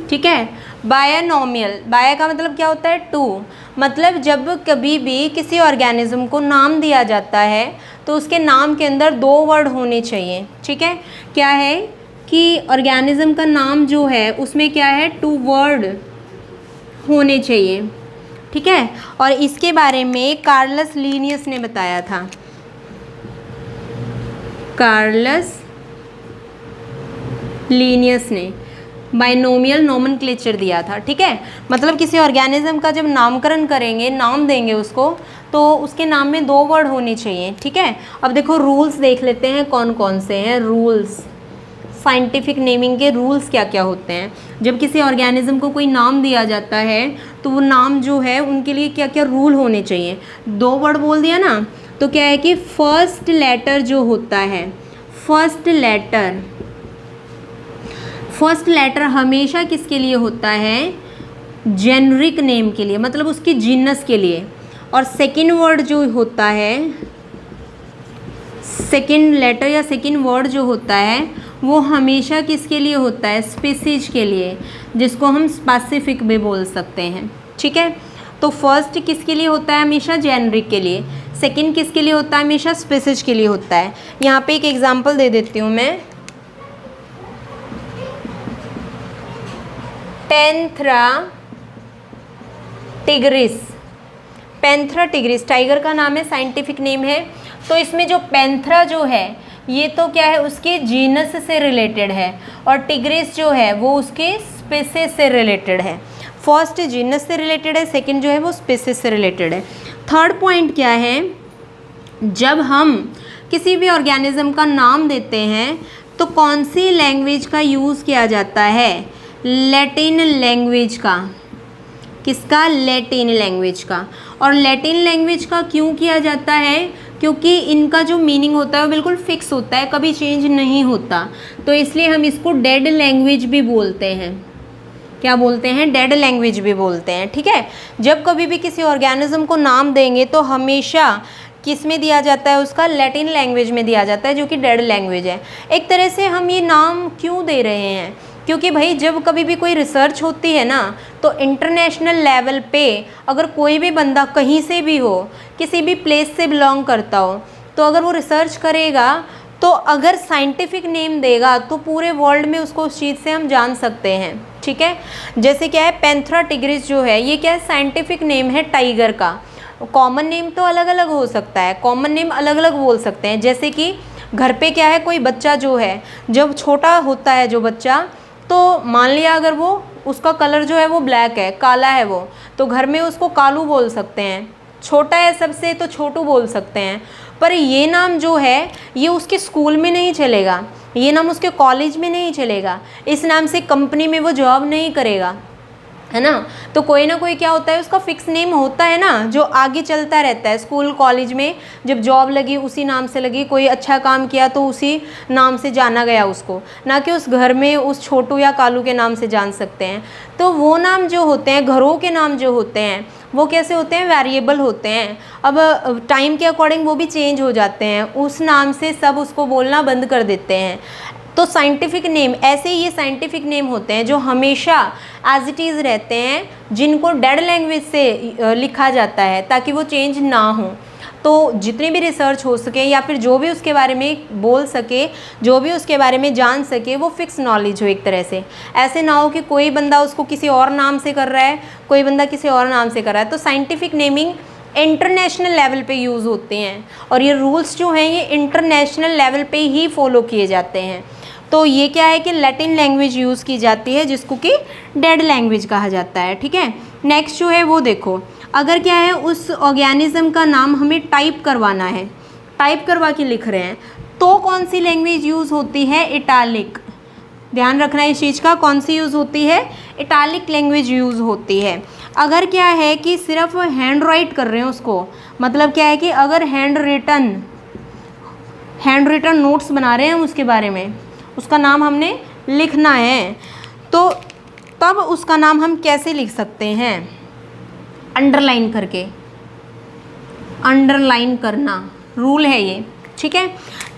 ठीक है। बायनॉमियल, बाय का मतलब क्या होता है, टू। मतलब जब कभी भी किसी ऑर्गेनिज्म को नाम दिया जाता है तो उसके नाम के अंदर दो वर्ड होने चाहिए, ठीक है। क्या है कि ऑर्गेनिज्म का नाम जो है उसमें क्या है, टू वर्ड होने चाहिए, ठीक है। और इसके बारे में कार्लस लीनियस ने बताया था, कार्लस लीनियस ने बाइनोमियल नोमेनक्लेचर दिया था, ठीक है। मतलब किसी ऑर्गेनिज्म का जब नामकरण करेंगे, नाम देंगे उसको, तो उसके नाम में दो वर्ड होने चाहिए, ठीक है। अब देखो रूल्स देख लेते हैं कौन कौन से हैं रूल्स, साइंटिफिक नेमिंग के रूल्स क्या क्या होते हैं। जब किसी ऑर्गेनिज्म को कोई नाम दिया जाता है तो वो नाम जो है उनके लिए क्या क्या रूल होने चाहिए। दो वर्ड बोल दिया ना, तो क्या है कि फर्स्ट लेटर जो होता है, फर्स्ट लेटर हमेशा किसके लिए होता है, जेनरिक नेम के लिए, मतलब उसकी जीनस के लिए। और सेकंड वर्ड जो होता है, सेकंड लेटर या सेकंड वर्ड जो होता है वो हमेशा किसके लिए होता है, स्पीसीज के लिए, जिसको हम स्पेसिफिक भी बोल सकते हैं, ठीक है। तो फर्स्ट किसके लिए होता है, हमेशा जेनरिक के लिए। सेकंड किसके लिए होता है, हमेशा स्पीसीज के लिए होता है। यहाँ पे एक एग्जांपल दे देती हूँ मैं, Panthera tigris. Panthera tigris tiger का नाम है, साइंटिफिक नेम है। तो इसमें जो पैंथरा जो है ये तो क्या है, उसके जीनस से रिलेटेड है, और टिग्रिस जो है वो उसके स्पीसीज से रिलेटेड है। फर्स्ट जीनस से रिलेटेड है, सेकंड जो है वो स्पीसीज से रिलेटेड है। थर्ड पॉइंट क्या है, जब हम किसी भी ऑर्गेनिज्म का नाम देते हैं तो कौन सी लैंग्वेज का यूज़ किया जाता है, लैटिन लैंग्वेज का। किसका, लैटिन लैंग्वेज का। और लैटिन लैंग्वेज का क्यों किया जाता है, क्योंकि इनका जो मीनिंग होता है वो बिल्कुल फिक्स होता है, कभी चेंज नहीं होता। तो इसलिए हम इसको डेड लैंग्वेज भी बोलते हैं। क्या बोलते हैं, डेड लैंग्वेज भी बोलते हैं, ठीक है। जब कभी भी किसी ऑर्गेनिज्म को नाम देंगे तो हमेशा किस में दिया जाता है, उसका लैटिन लैंग्वेज में दिया जाता है, जो कि डेड लैंग्वेज है। एक तरह से हम ये नाम क्यों दे रहे हैं, क्योंकि भाई जब कभी भी कोई रिसर्च होती है ना, तो इंटरनेशनल लेवल पे अगर कोई भी बंदा कहीं से भी हो, किसी भी प्लेस से बिलोंग करता हो, तो अगर वो रिसर्च करेगा तो अगर साइंटिफिक नेम देगा तो पूरे वर्ल्ड में उसको उस चीज़ से हम जान सकते हैं, ठीक है। जैसे क्या है, पैंथरा टिग्रिस जो है ये क्या है, साइंटिफिक नेम है टाइगर का। कॉमन नेम तो अलग अलग हो सकता है, कॉमन नेम अलग अलग बोल सकते हैं। जैसे कि घर पे क्या है, कोई बच्चा जो है जब छोटा होता है जो बच्चा, तो मान लिया अगर वो उसका कलर जो है वो ब्लैक है, काला है वो, तो घर में उसको कालू बोल सकते हैं। छोटा है सबसे तो छोटू बोल सकते हैं। पर ये नाम जो है ये उसके स्कूल में नहीं चलेगा, ये नाम उसके कॉलेज में नहीं चलेगा, इस नाम से कंपनी में वो जॉब नहीं करेगा, है ना। तो कोई ना कोई क्या होता है, उसका फिक्स नेम होता है ना, जो आगे चलता रहता है। स्कूल कॉलेज में जब जॉब लगी उसी नाम से लगी, कोई अच्छा काम किया तो उसी नाम से जाना गया उसको, ना कि उस घर में उस छोटू या कालू के नाम से जान सकते हैं। तो वो नाम जो होते हैं, घरों के नाम जो होते हैं, वो कैसे होते हैं, वेरिएबल होते हैं। अब टाइम के अकॉर्डिंग वो भी चेंज हो जाते हैं, उस नाम से सब उसको बोलना बंद कर देते हैं। तो साइंटिफिक नेम ऐसे ही, ये साइंटिफिक नेम होते हैं जो हमेशा एज इट इज़ रहते हैं, जिनको डेड लैंग्वेज से लिखा जाता है ताकि वो चेंज ना हो। तो जितनी भी रिसर्च हो सके या फिर जो भी उसके बारे में बोल सके, जो भी उसके बारे में जान सके, वो फिक्स नॉलेज हो एक तरह से। ऐसे ना हो कि कोई बंदा उसको किसी और नाम से कर रहा है, कोई बंदा किसी और नाम से कर रहा है। तो साइंटिफिक नेमिंग इंटरनेशनल लेवल पे यूज़ होते हैं, और ये रूल्स जो हैं ये इंटरनेशनल लेवल पे ही फॉलो किए जाते हैं। तो ये क्या है कि लैटिन लैंग्वेज यूज़ की जाती है, जिसको कि डेड लैंग्वेज कहा जाता है। ठीक है, नेक्स्ट जो है वो देखो, अगर क्या है उस ऑर्गेनिज्म का नाम हमें टाइप करवाना है, टाइप करवा के लिख रहे हैं, तो कौन सी लैंग्वेज यूज़ होती है, इटालिक। ध्यान रखना इस चीज़ का, कौन सी यूज़ होती है, इटालिक लैंग्वेज यूज़ होती है। अगर क्या है कि सिर्फ हैंड राइट कर रहे हैं उसको, मतलब क्या है कि अगर हैंड रिटन नोट्स बना रहे हैं हम उसके बारे में, उसका नाम हमने लिखना है, तो तब उसका नाम हम कैसे लिख सकते हैं, अंडरलाइन करके, अंडरलाइन करना रूल है ये। ठीक है,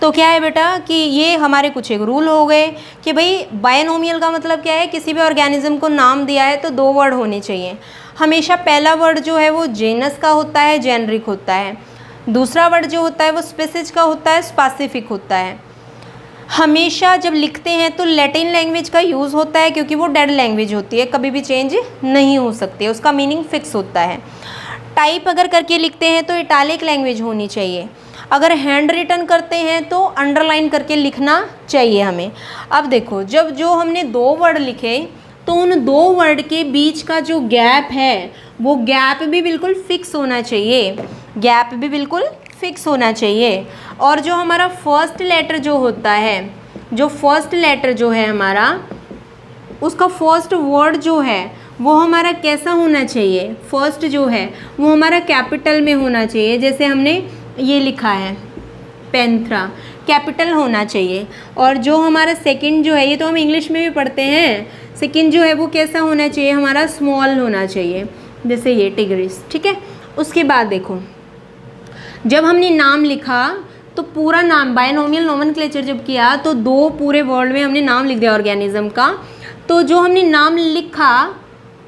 तो क्या है बेटा कि ये हमारे कुछ एक रूल हो गए कि भाई बायनोमियल का मतलब क्या है, किसी भी ऑर्गेनिज्म को नाम दिया है तो 2 वर्ड होने चाहिए। हमेशा पहला वर्ड जो है वो जेनस का होता है, जेनरिक होता है। दूसरा वर्ड जो होता है वो स्पेसिज का होता है, स्पेसिफिक होता है। हमेशा जब लिखते हैं तो लैटिन लैंग्वेज का यूज़ होता है, क्योंकि वो डेड लैंग्वेज होती है, कभी भी चेंज नहीं हो सकती है, उसका मीनिंग फिक्स होता है। टाइप अगर करके लिखते हैं तो इटालिक लैंग्वेज होनी चाहिए। अगर हैंड रिटन करते हैं तो अंडरलाइन करके लिखना चाहिए हमें। अब देखो, जब जो हमने 2 वर्ड लिखे तो उन 2 वर्ड के बीच का जो गैप है वो गैप भी बिल्कुल फिक्स होना चाहिए, गैप भी बिल्कुल फिक्स होना चाहिए। और जो हमारा फर्स्ट लेटर जो होता है, जो फर्स्ट लेटर जो है हमारा, उसका फर्स्ट वर्ड जो है वो हमारा कैसा होना चाहिए, फर्स्ट जो है वो हमारा कैपिटल में होना चाहिए। जैसे हमने ये लिखा है पेंथ्रा, कैपिटल होना चाहिए। और जो हमारा सेकंड जो है, ये तो हम इंग्लिश में भी पढ़ते हैं, सेकंड जो है वो कैसा होना चाहिए, हमारा स्मॉल होना चाहिए, जैसे ये टिग्रिस। ठीक है, उसके बाद देखो, जब हमने नाम लिखा तो पूरा नाम बायनोमियल नोमेनक्लेचर जब किया तो 2 पूरे वर्ड में हमने नाम लिख दिया ऑर्गेनिज्म का। तो जो हमने नाम लिखा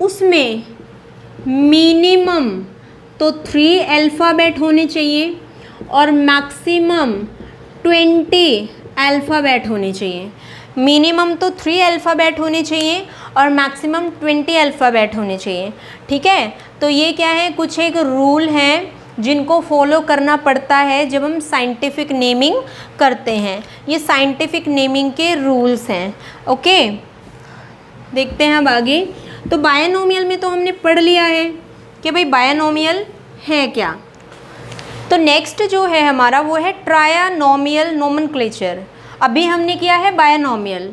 उसमें मिनिमम तो 3 अल्फ़ाबेट होने चाहिए और मैक्सिमम 20 अल्फ़ाबेट होने चाहिए। मिनिमम तो 3 अल्फ़ाबेट होने चाहिए और मैक्सिमम 20 अल्फ़ाबेट होने चाहिए। ठीक है, तो ये क्या है, कुछ एक रूल हैं जिनको फॉलो करना पड़ता है जब हम साइंटिफिक नेमिंग करते हैं। ये साइंटिफिक नेमिंग के रूल्स हैं। ओके, देखते हैं अब आगे। तो बायनोमियल में तो हमने पढ़ लिया है कि भाई बायनोमियल है क्या। तो नेक्स्ट जो है हमारा वो है ट्रायनोमियल नोमेनक्लेचर। अभी हमने किया है बायनोमियल,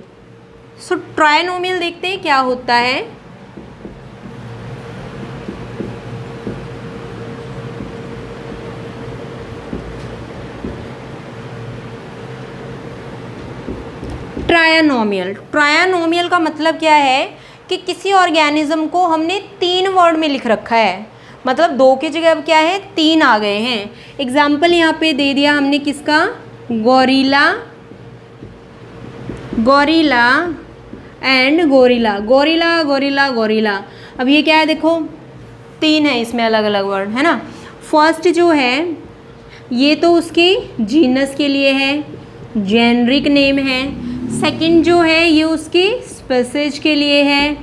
सो ट्रायनोमियल देखते हैं क्या होता है। ट्रायनोमियल, ट्रायनोमियल का मतलब क्या है कि किसी ऑर्गेनिज्म को हमने 3 वर्ड में लिख रखा है, मतलब 2 की जगह अब क्या है 3 आ गए हैं। एग्जाम्पल यहाँ पे दे दिया हमने किसका, gorilla, gorilla and gorilla, gorilla gorilla gorilla. अब ये क्या है देखो, 3 है इसमें अलग अलग वर्ड, है ना। फर्स्ट जो है ये तो उसके जीनस के लिए है, जेनरिक नेम है। सेकंड जो है ये उसकी स्पेसीज के लिए है,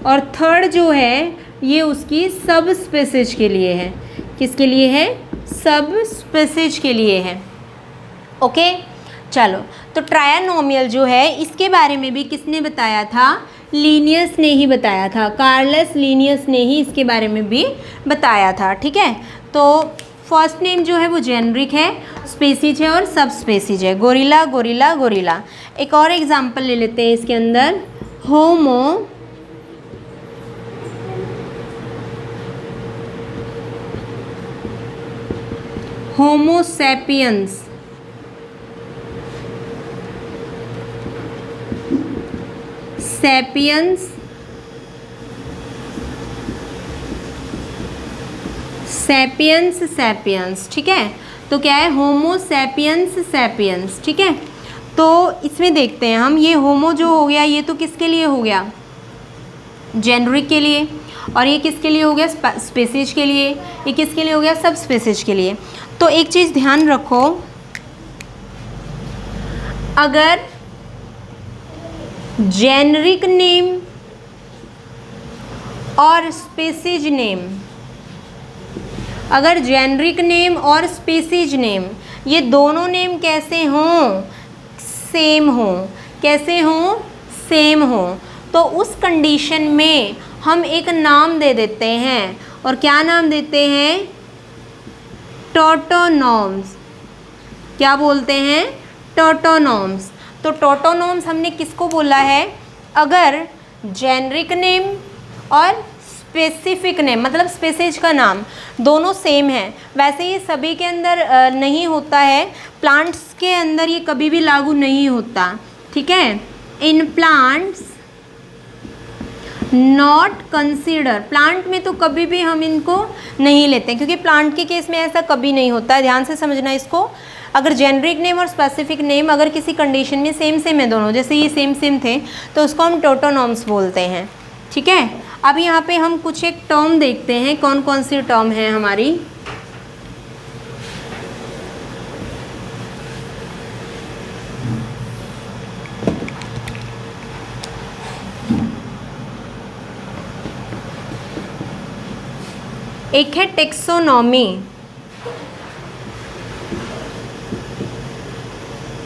और थर्ड जो है ये उसकी सब स्पेसीज के लिए है। किसके लिए है, सब स्पेसीज के लिए है। ओके, चलो, तो ट्रायनोमियल जो है इसके बारे में भी किसने बताया था, लीनियस ने ही बताया था, कार्लस लीनियस ने ही इसके बारे में भी बताया था। ठीक है, तो फर्स्ट नेम जो है वो जेनरिक है, स्पेसीज है और सब स्पेसीज है, गोरिल्ला गोरिल्ला गोरिल्ला। एक और एग्जांपल ले लेते हैं इसके अंदर, होमो Homo sapiens, sapiens, sapiens, sapiens, ठीक है। तो क्या है, होमो सैपियंस, सैपियंस, ठीक है। तो इसमें देखते हैं हम, ये होमो जो हो गया ये तो किसके लिए हो गया, जेनरिक के लिए, और ये किसके लिए हो गया, स्पेसीज के लिए, ये किसके लिए हो गया, सब स्पेसीज के लिए। तो एक चीज़ ध्यान रखो, अगर जेनरिक नेम और स्पेसीज नेम, अगर जेनरिक नेम और स्पीसीज नेम ये दोनों नेम कैसे हों, सेम हो, कैसे हों, सेम हो, तो उस कंडीशन में हम एक नाम दे देते हैं, और क्या नाम देते हैं, टोटोनॉम्स। क्या बोलते हैं, टोटोनॉम्स। तो टोटोनॉम्स हमने किसको बोला है, अगर जेनरिक नेम और स्पेसिफिक नेम मतलब स्पेसीज का नाम दोनों सेम है। वैसे ये सभी के अंदर नहीं होता है, प्लांट्स के अंदर ये कभी भी लागू नहीं होता, ठीक है। In plants not consider, plant में तो कभी भी हम इनको नहीं लेते, क्योंकि प्लांट के केस में ऐसा कभी नहीं होता है। ध्यान से समझना इसको, अगर जेनरिक नेम और स्पेसिफिक नेम अगर किसी कंडीशन में सेम सेम है दोनों, जैसे ये सेम सेम थे, तो उसको हम टोटोनॉम्स बोलते हैं, ठीक है। अब यहाँ पे हम कुछ एक टर्म देखते हैं, कौन कौन सी टर्म है हमारी। एक है टेक्सोनॉमी,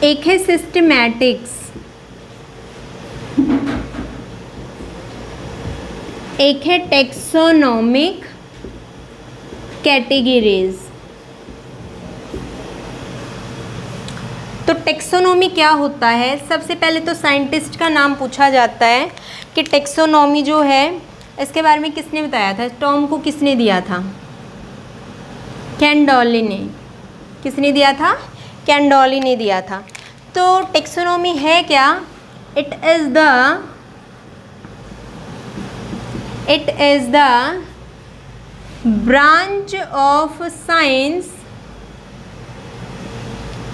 एक है सिस्टमैटिक्स, एक है टेक्सोनॉमिक कैटेगरीज। तो टेक्सोनॉमी क्या होता है, सबसे पहले तो साइंटिस्ट का नाम पूछा जाता है कि टेक्सोनॉमी जो है इसके बारे में किसने बताया था, टर्म को किसने दिया था, कैंडोली ने। किसने दिया था, कैंडोली ने दिया था। तो टेक्सोनॉमी है क्या, it is the branch of science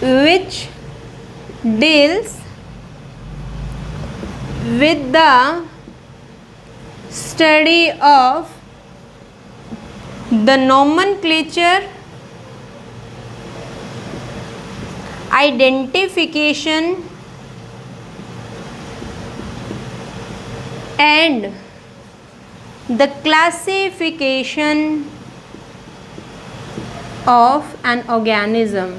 which deals with the study of the nomenclature, identification and the classification of an organism।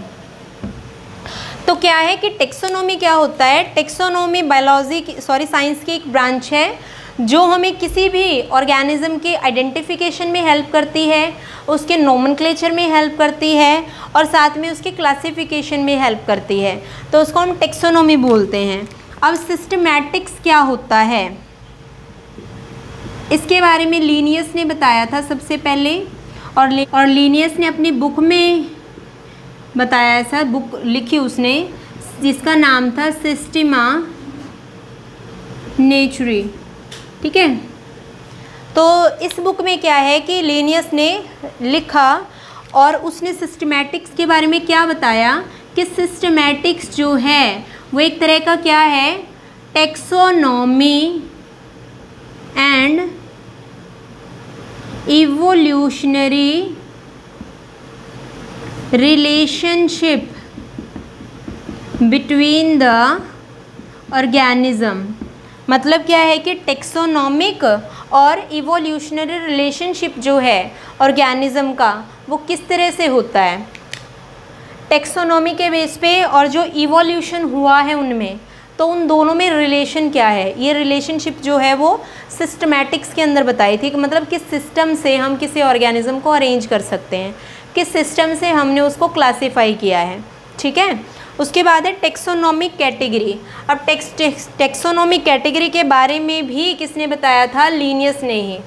तो क्या है कि टेक्सोनॉमी क्या होता है, टेक्सोनॉमी बायोलॉजी की साइंस की एक ब्रांच है जो हमें किसी भी ऑर्गेनिज्म के आइडेंटिफिकेशन में हेल्प करती है, उसके नोमेनक्लेचर में हेल्प करती है, और साथ में उसके क्लासिफिकेशन में हेल्प करती है, तो उसको हम टेक्सोनॉमी बोलते हैं। अब सिस्टमैटिक्स क्या होता है, इसके बारे में लीनियस ने बताया था सबसे पहले, और लीनियस ने अपनी बुक में बताया, ऐसा बुक लिखी उसने जिसका नाम था सिस्टेमा नेचुरी, ठीक है। तो इस बुक में क्या है कि लीनियस ने लिखा और उसने सिस्टमैटिक्स के बारे में क्या बताया कि सिस्टमैटिक्स जो है वो एक तरह का क्या है, taxonomy and evolutionary relationship between the organism. मतलब क्या है कि टेक्सोनॉमिक और इवोल्यूशनरी रिलेशनशिप जो है ऑर्गेनिज्म का वो किस तरह से होता है, टेक्सोनॉमी के बेस पे, और जो इवोल्यूशन हुआ है उनमें, तो उन दोनों में रिलेशन क्या है, ये रिलेशनशिप जो है वो सिस्टमैटिक्स के अंदर बताई थी कि मतलब किस सिस्टम से हम किसी ऑर्गेनिज्म को अरेंज कर सकते हैं, किस सिस्टम से हमने उसको क्लासीफाई किया है, ठीक है। उसके बाद है टेक्सोनॉमिक कैटेगरी। अब टेक्सोनॉमिक कैटेगरी के बारे में भी किसने बताया था, लीनियस ने ही।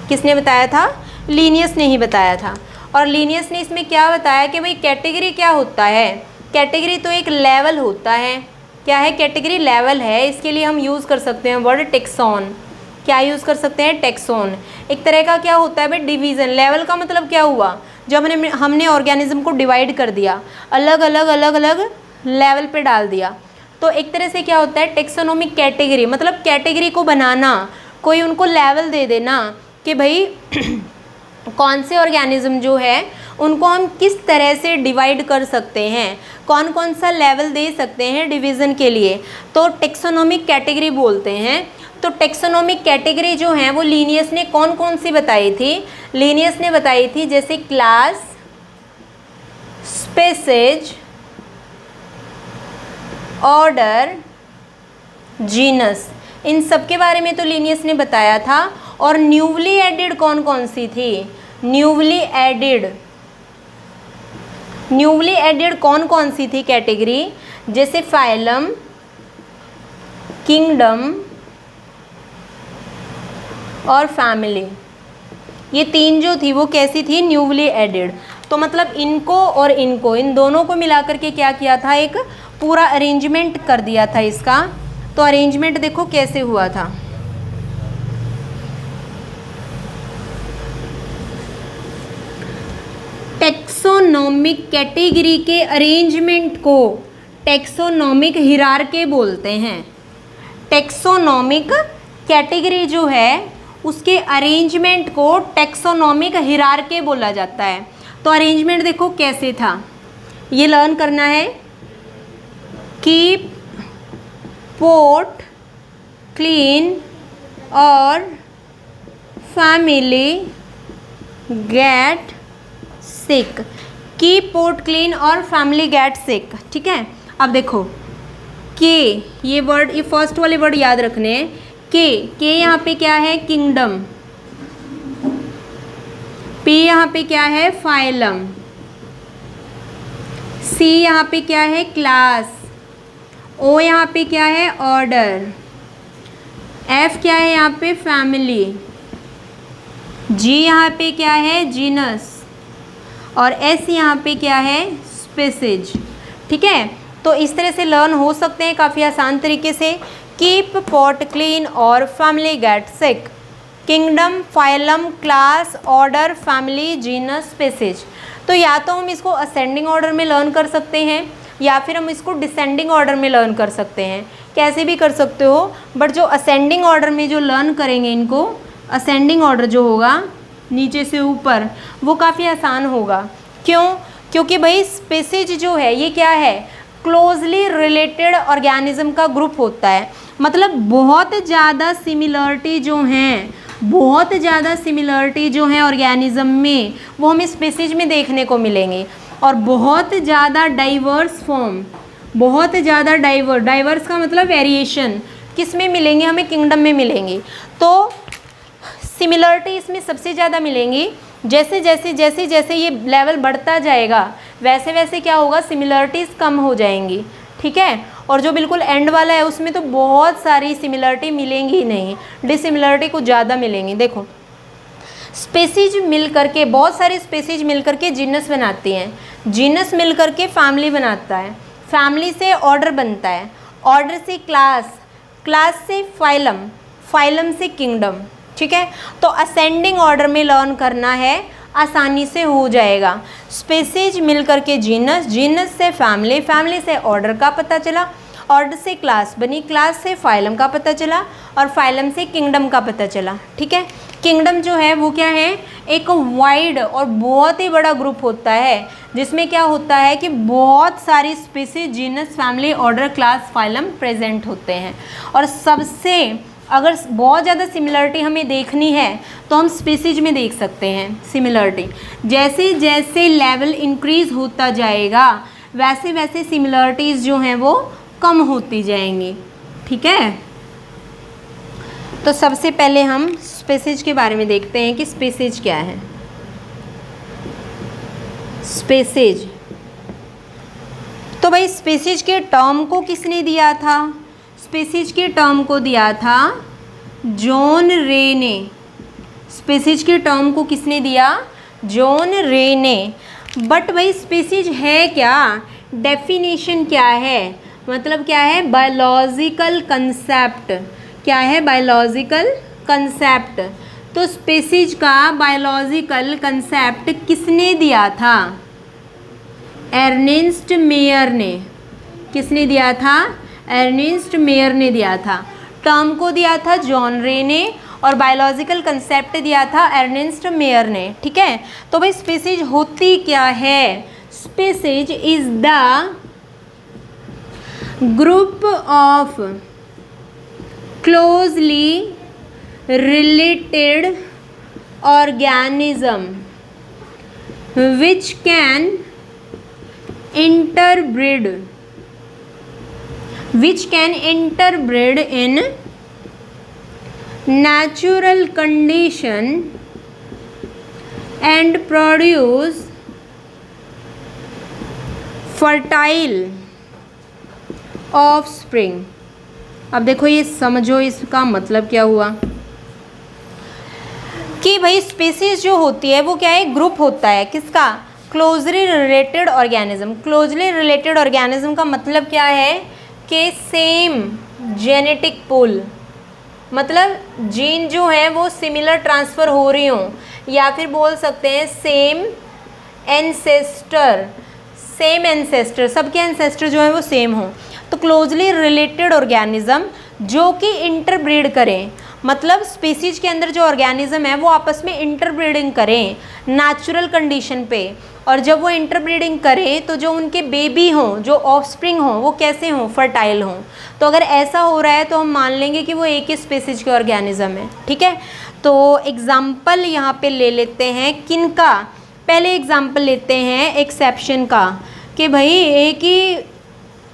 किसने बताया था, लीनियस ने ही बताया था। और लीनियस ने इसमें क्या बताया कि भाई कैटेगरी क्या होता है, कैटेगरी तो एक लेवल होता है। क्या है, कैटेगरी लेवल है। इसके लिए हम यूज़ कर सकते हैं वर्ड टेक्सॉन। क्या यूज़ कर सकते हैं, टेक्सॉन। एक तरह का क्या होता है भाई, डिवीज़न। लेवल का मतलब क्या हुआ, जब हमने ऑर्गेनिज्म को डिवाइड कर दिया, अलग अलग लेवल पे डाल दिया, तो एक तरह से क्या होता है, टेक्सोनोमिक कैटेगरी। मतलब कैटेगरी को बनाना, कोई उनको लेवल दे देना कि भाई कौन से ऑर्गेनिज्म जो है उनको हम किस तरह से डिवाइड कर सकते हैं, कौन कौन सा लेवल दे सकते हैं डिवीज़न के लिए, तो टेक्सोनोमिक कैटेगरी बोलते हैं। तो टेक्सोनोमिक कैटेगरी जो है वो लीनियस ने कौन कौन सी बताई थी, लीनियस ने बताई थी जैसे क्लास, स्पेसीज, ऑर्डर, जीनस, इन सब के बारे में तो लीनियस ने बताया था। और न्यूवली एडेड कौन कौन सी थी, न्यूवली एडेड कौन कौन सी थी कैटेगरी, जैसे फाइलम, किंगडम और फैमिली। ये तीन जो थी वो कैसी थी, न्यूवली एडेड। तो मतलब इनको और इनको, इन दोनों को मिलाकर के क्या किया था, एक पूरा अरेंजमेंट कर दिया था इसका। तो अरेंजमेंट देखो कैसे हुआ था। टेक्सोनोमिक कैटेगरी के अरेंजमेंट को टेक्सोनोमिक हिरार्की बोलते हैं। टेक्सोनोमिक कैटेगरी जो है उसके अरेंजमेंट को टेक्सोनोमिक हिरार्की बोला जाता है। तो अरेंजमेंट देखो कैसे था, ये लर्न करना है। कीप पोट क्लीन और family get sick. Keep pot clean और फैमिली गेट सिक, ठीक है। अब देखो के, ये वर्ड, ये फर्स्ट वाले वर्ड याद रखने हैं। के यहाँ पे क्या है, किंगडम। पी यहाँ पे क्या है, फाइलम। सी यहाँ पे क्या है, क्लास। ओ यहाँ पे क्या है, ऑर्डर। एफ क्या है यहाँ पे, फैमिली। जी यहाँ पे क्या है, जीनस। और एस यहाँ पे क्या है, स्पेसीज, ठीक है। तो इस तरह से लर्न हो सकते हैं काफ़ी आसान तरीके से। कीप पॉट क्लीन और फैमिली गेट सिक। Kingdom, phylum, class, order, family, genus, species. तो या तो हम इसको असेंडिंग ऑर्डर में लर्न कर सकते हैं या फिर हम इसको डिसेंडिंग ऑर्डर में लर्न कर सकते हैं, कैसे भी कर सकते हो। बट जो असेंडिंग ऑर्डर में जो लर्न करेंगे इनको, असेंडिंग ऑर्डर जो होगा नीचे से ऊपर, वो काफ़ी आसान होगा। क्यों, क्योंकि भाई स्पेसीज जो है ये क्या है, क्लोजली रिलेटेड ऑर्गेनिज्म का ग्रुप होता है। मतलब बहुत ज़्यादा सिमिलरिटी जो हैं, बहुत ज़्यादा सिमिलरिटी जो है ऑर्गेनिज्म में, वो हमें स्पेसीज में देखने को मिलेंगे। और बहुत ज़्यादा डाइवर्स फॉर्म, बहुत ज़्यादा डाइवर्स का मतलब वेरिएशन, किस में मिलेंगे, हमें किंगडम में मिलेंगे। तो सिमिलरिटी इसमें सबसे ज़्यादा मिलेंगी। जैसे जैसे ये लेवल बढ़ता जाएगा वैसे वैसे क्या होगा, सिमिलरिटीज़ कम हो जाएंगी, ठीक है। और जो बिल्कुल एंड वाला है उसमें तो बहुत सारी सिमिलरिटी मिलेंगी ही नहीं, डिसिमिलरिटी कुछ ज़्यादा मिलेंगी। देखो स्पेसीज मिल करके, बहुत सारी स्पेसीज मिल करके जीनस बनाती हैं, जीनस मिल करके फैमिली बनाता है, फैमिली से ऑर्डर बनता है, ऑर्डर से क्लास, क्लास से फाइलम, फाइलम से किंगडम, ठीक है। तो असेंडिंग ऑर्डर में लर्न करना है, आसानी से हो जाएगा। स्पेसीज मिल करके जीनस, जीनस से फैमिली, फैमिली से ऑर्डर का पता चला, ऑर्डर से क्लास बनी, क्लास से फाइलम का पता चला और फाइलम से किंगडम का पता चला, ठीक है। किंगडम जो है वो क्या है, एक वाइड और बहुत ही बड़ा ग्रुप होता है जिसमें क्या होता है कि बहुत सारी species, genus, family, order, class, phylum present होते हैं। और सबसे अगर बहुत ज़्यादा सिमिलरिटी हमें देखनी है तो हम स्पीसीज में देख सकते हैं सिमिलरिटी। जैसे जैसे लेवल इंक्रीज़ होता जाएगा वैसे वैसे सिमिलरिटीज़ जो हैं वो कम होती जाएंगी, ठीक है। तो सबसे पहले हम स्पीसीज के बारे में देखते हैं कि स्पीसीज क्या है। स्पीसीज, तो भाई स्पीसीज के टर्म को किसने दिया था, स्पीसीज के टर्म को दिया था जॉन रे ने। स्पीसीज के टर्म को किसने दिया, जॉन रे ने। बट भाई स्पीसीज है क्या, डेफिनेशन क्या है, मतलब क्या है, बायोलॉजिकल कंसेप्ट। क्या है, बायोलॉजिकल कंसेप्ट। तो स्पीसीज का बायोलॉजिकल कंसेप्ट किसने दिया था, अर्नेस्ट मेयर ने। किसने दिया था, अर्नेस्ट मेयर ने दिया था। टर्म को दिया था जॉन रे ने और बायोलॉजिकल कंसेप्ट दिया था अर्नेस्ट मेयर ने। ठीक है, तो भाई स्पीसीज होती क्या है, species is the group of closely related organism which can interbreed in natural condition and produce fertile offspring। अब देखो ये समझो इसका मतलब क्या हुआ कि भाई स्पीसीज जो होती है वो क्या है, ग्रुप होता है किसका, closely related organism. Closely related organism का मतलब क्या है कि सेम जेनेटिक पूल, मतलब जीन जो है वो सिमिलर ट्रांसफ़र हो रही हों, या फिर बोल सकते हैं सेम एंसेस्टर, सबके एंसेस्टर जो है वो सेम हों। तो क्लोजली रिलेटेड ऑर्गेनिज्म जो कि इंटरब्रीड करें, मतलब स्पीसीज के अंदर जो ऑर्गेनिज्म है वो आपस में इंटरब्रीडिंग करें नेचुरल कंडीशन पे, और जब वो इंटरब्रीडिंग करें तो जो उनके बेबी हों, जो ऑफस्प्रिंग हों, वो कैसे हों, फर्टाइल हों। तो अगर ऐसा हो रहा है तो हम मान लेंगे कि वो एक ही स्पीसीज के ऑर्गेनिज्म है। ठीक है, तो एग्जाम्पल यहाँ पे ले लेते हैं किनका, पहले एग्जाम्पल लेते हैं एक्सेप्शन का, कि भाई एक ही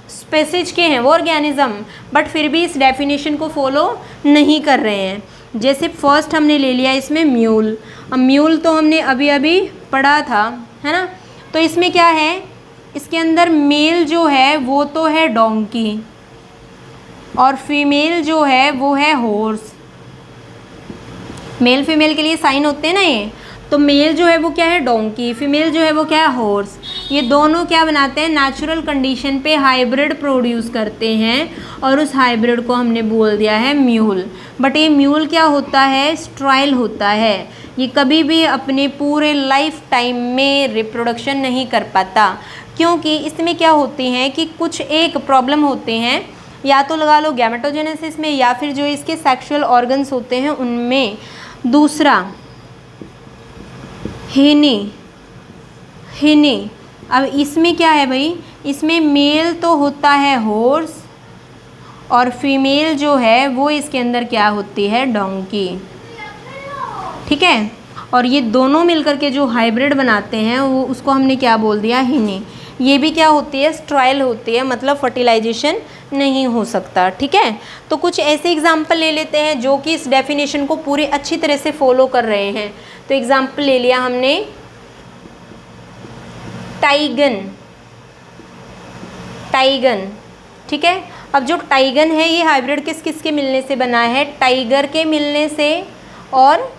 स्पीसीज के हैं वो ऑर्गेनिज्म बट फिर भी इस डेफिनेशन को फॉलो नहीं कर रहे हैं। जैसे फर्स्ट हमने ले लिया इसमें म्यूल। अब म्यूल तो हमने अभी अभी पढ़ा था, है ना। तो इसमें क्या है, इसके अंदर मेल जो है वो तो है डोंकी और फीमेल जो है वो है हॉर्स। मेल फीमेल के लिए साइन होते हैं ना ये, तो मेल जो है वो क्या है डोंकी, फीमेल जो है वो क्या है हॉर्स। ये दोनों क्या बनाते हैं, नेचुरल कंडीशन पे हाइब्रिड प्रोड्यूस करते हैं और उस हाइब्रिड को हमने बोल दिया है म्यूल। बट ये म्यूल क्या होता है, स्ट्राइल होता है। ये कभी भी अपने पूरे लाइफ टाइम में रिप्रोडक्शन नहीं कर पाता, क्योंकि इसमें क्या होती हैं कि कुछ एक प्रॉब्लम होते हैं, या तो लगा लो गैमेटोजेनेसिस में, या फिर जो इसके सेक्सुअल ऑर्गन्स होते हैं उनमें। दूसरा हिनी। अब इसमें क्या है भाई, इसमें मेल तो होता है हॉर्स और फीमेल जो है वो इसके अंदर क्या होती है, डोंकी। ठीक है, और ये दोनों मिलकर के जो हाइब्रिड बनाते हैं वो उसको हमने क्या बोल दिया, हिनी। ये भी क्या होती है, स्ट्राइल होती है, मतलब फर्टिलाइजेशन नहीं हो सकता। ठीक है, तो कुछ ऐसे एग्जाम्पल ले लेते हैं जो कि इस डेफिनेशन को पूरी अच्छी तरह से फॉलो कर रहे हैं। तो एग्जाम्पल ले लिया हमने टाइगन। ठीक है, अब जो टाइगन है ये हाइब्रिड किस किस के मिलने से बना है, टाइगर के मिलने से और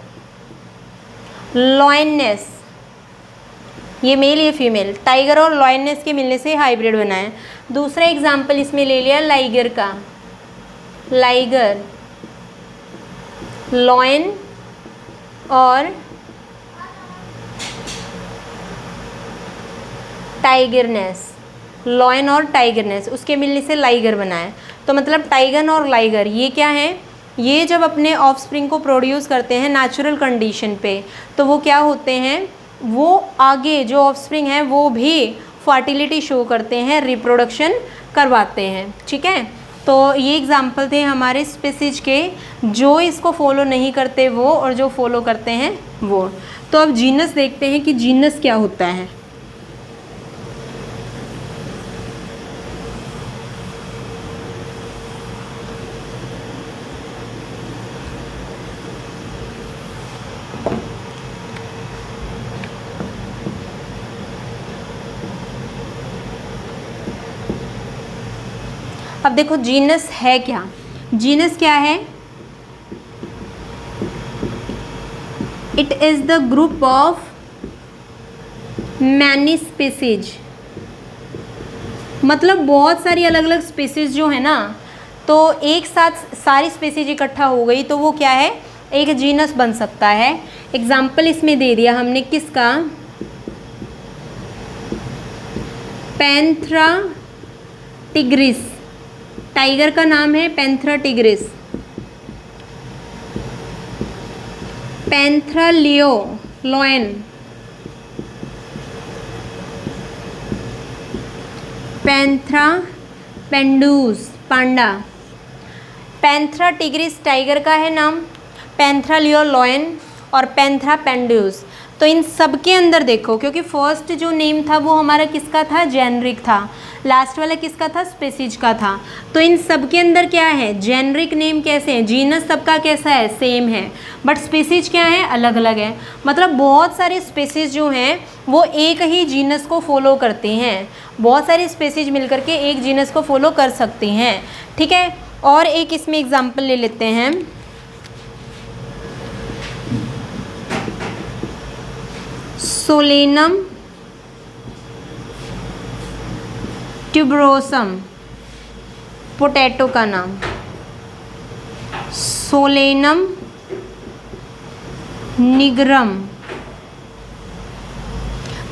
लॉयनेस, ये मेल ये फीमेल, टाइगर और लॉयनेस के मिलने से हाइब्रिड बना है। दूसरा एग्जाम्पल इसमें ले लिया लाइगर का, लाइगर, लॉयन और टाइगरनेस, लॉयन और टाइगरनेस, उसके मिलने से लाइगर बना है। तो मतलब टाइगन और लाइगर ये क्या है, ये जब अपने ऑफस्प्रिंग को प्रोड्यूस करते हैं नेचुरल कंडीशन पे, तो वो क्या होते हैं, वो आगे जो ऑफस्प्रिंग है वो भी फर्टिलिटी शो करते हैं, रिप्रोडक्शन करवाते हैं। ठीक है, तो ये एग्जाम्पल थे हमारे स्पीसीज के, जो इसको फॉलो नहीं करते वो और जो फॉलो करते हैं वो। तो अब जीनस देखते हैं कि जीनस क्या होता है। अब देखो जीनस है क्या, जीनस क्या है, it is the group of many species, मतलब बहुत सारी अलग अलग स्पीसीज जो है ना, तो एक साथ सारी स्पीसीज इकट्ठा हो गई तो वो क्या है, एक जीनस बन सकता है। एग्जाम्पल इसमें दे दिया हमने किसका, पैंथेरा टिग्रिस, टाइगर का नाम है Panthera tigris. Panthera leo, Panthera pardus, panda. Panthera tigris tiger का है नाम, पैंथेरा लियोन और पैंथेरा पेंडूस। तो इन सब के अंदर देखो, क्योंकि फर्स्ट जो नेम था वो हमारा किसका था, जेनरिक था, लास्ट वाला किसका था, स्पीसीज का था। तो इन सब के अंदर क्या है, जेनरिक नेम कैसे है, जीनस सबका कैसा है, सेम है, बट स्पीसीज क्या है, अलग अलग है। मतलब बहुत सारे स्पीसीज जो हैं वो एक ही जीनस को फॉलो करते हैं, बहुत सारी स्पीसीज मिलकर के एक जीनस को फॉलो कर सकती हैं, ठीक है। और एक इसमें एग्जाम्पल ले लेते हैं, सोलेनम ट्यूबरोसम, पोटैटो का नाम, Solanum nigrum,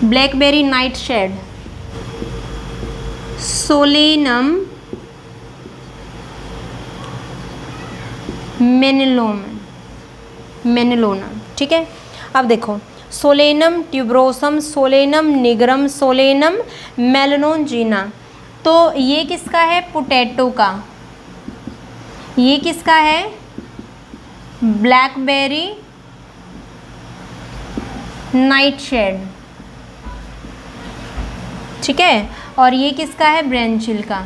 blackberry nightshade, Solanum melongena, ठीक है। अब देखो, Solanum tuberosum, Solanum nigrum, Solanum melongena, तो ये किसका है, पोटैटो का। ये किसका है, ब्लैकबेरी नाइटशेड, ठीक है। और ये किसका है, ब्रेंचिल का,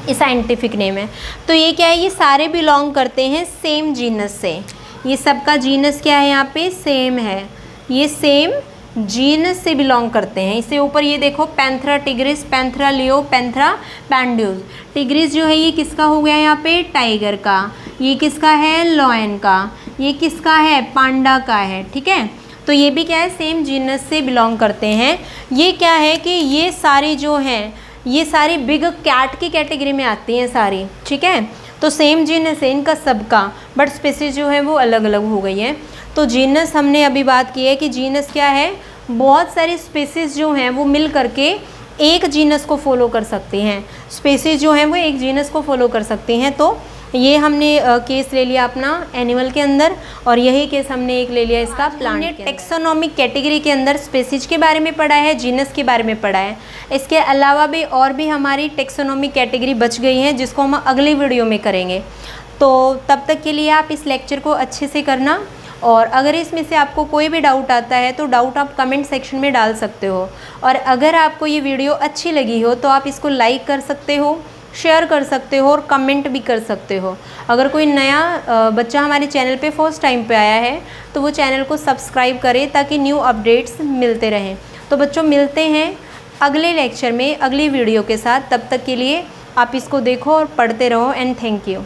ये साइंटिफिक नेम है। तो ये क्या है, ये सारे बिलोंग करते हैं सेम जीनस से, ये सबका जीनस क्या है, यहाँ पे सेम है, ये सेम जीनस से बिलोंग करते हैं। इससे ऊपर ये देखो, Panthera tigris, Panthera leo, Panthera pardus. Tigris जो है ये किसका हो गया, यहाँ पे टाइगर का, ये किसका है, लॉयन का, ये किसका है, पांडा का है, ठीक है। तो ये भी क्या है, सेम जीनस से बिलोंग करते हैं। ये क्या है कि ये सारी जो हैं, ये सारी बिग कैट की कैटेगरी में आती हैं सारी, ठीक है। तो सेम जीनस है इनका सबका, बट स्पीसीज जो है वो अलग अलग हो गई है। तो जीनस हमने अभी बात की है कि जीनस क्या है, बहुत सारी स्पीसीज जो हैं वो मिल करके एक जीनस को फॉलो कर सकती हैं, स्पीसीज जो हैं वो एक जीनस को फॉलो कर सकती हैं। तो ये हमने केस ले लिया अपना एनिमल के अंदर, और यही केस हमने एक ले लिया इसका प्लांट के अंदर। टेक्सोनोमिक कैटेगरी के अंदर स्पीसीज के बारे में पढ़ा है, जीनस के बारे में पढ़ा है। इसके अलावा भी और भी हमारी टेक्सोनोमिक कैटेगरी बच गई हैं, जिसको हम अगली वीडियो में करेंगे। तो तब तक के लिए आप इस लेक्चर को अच्छे से करना, और अगर इसमें से आपको कोई भी डाउट आता है तो डाउट आप कमेंट सेक्शन में डाल सकते हो। और अगर आपको ये वीडियो अच्छी लगी हो तो आप इसको लाइक कर सकते हो, शेयर कर सकते हो और कमेंट भी कर सकते हो। अगर कोई नया बच्चा हमारे चैनल पे फर्स्ट टाइम पे आया है तो वो चैनल को सब्सक्राइब करे ताकि न्यू अपडेट्स मिलते रहें। तो बच्चों, मिलते हैं अगले लेक्चर में अगली वीडियो के साथ। तब तक के लिए आप इसको देखो और पढ़ते रहो, एंड थैंक यू।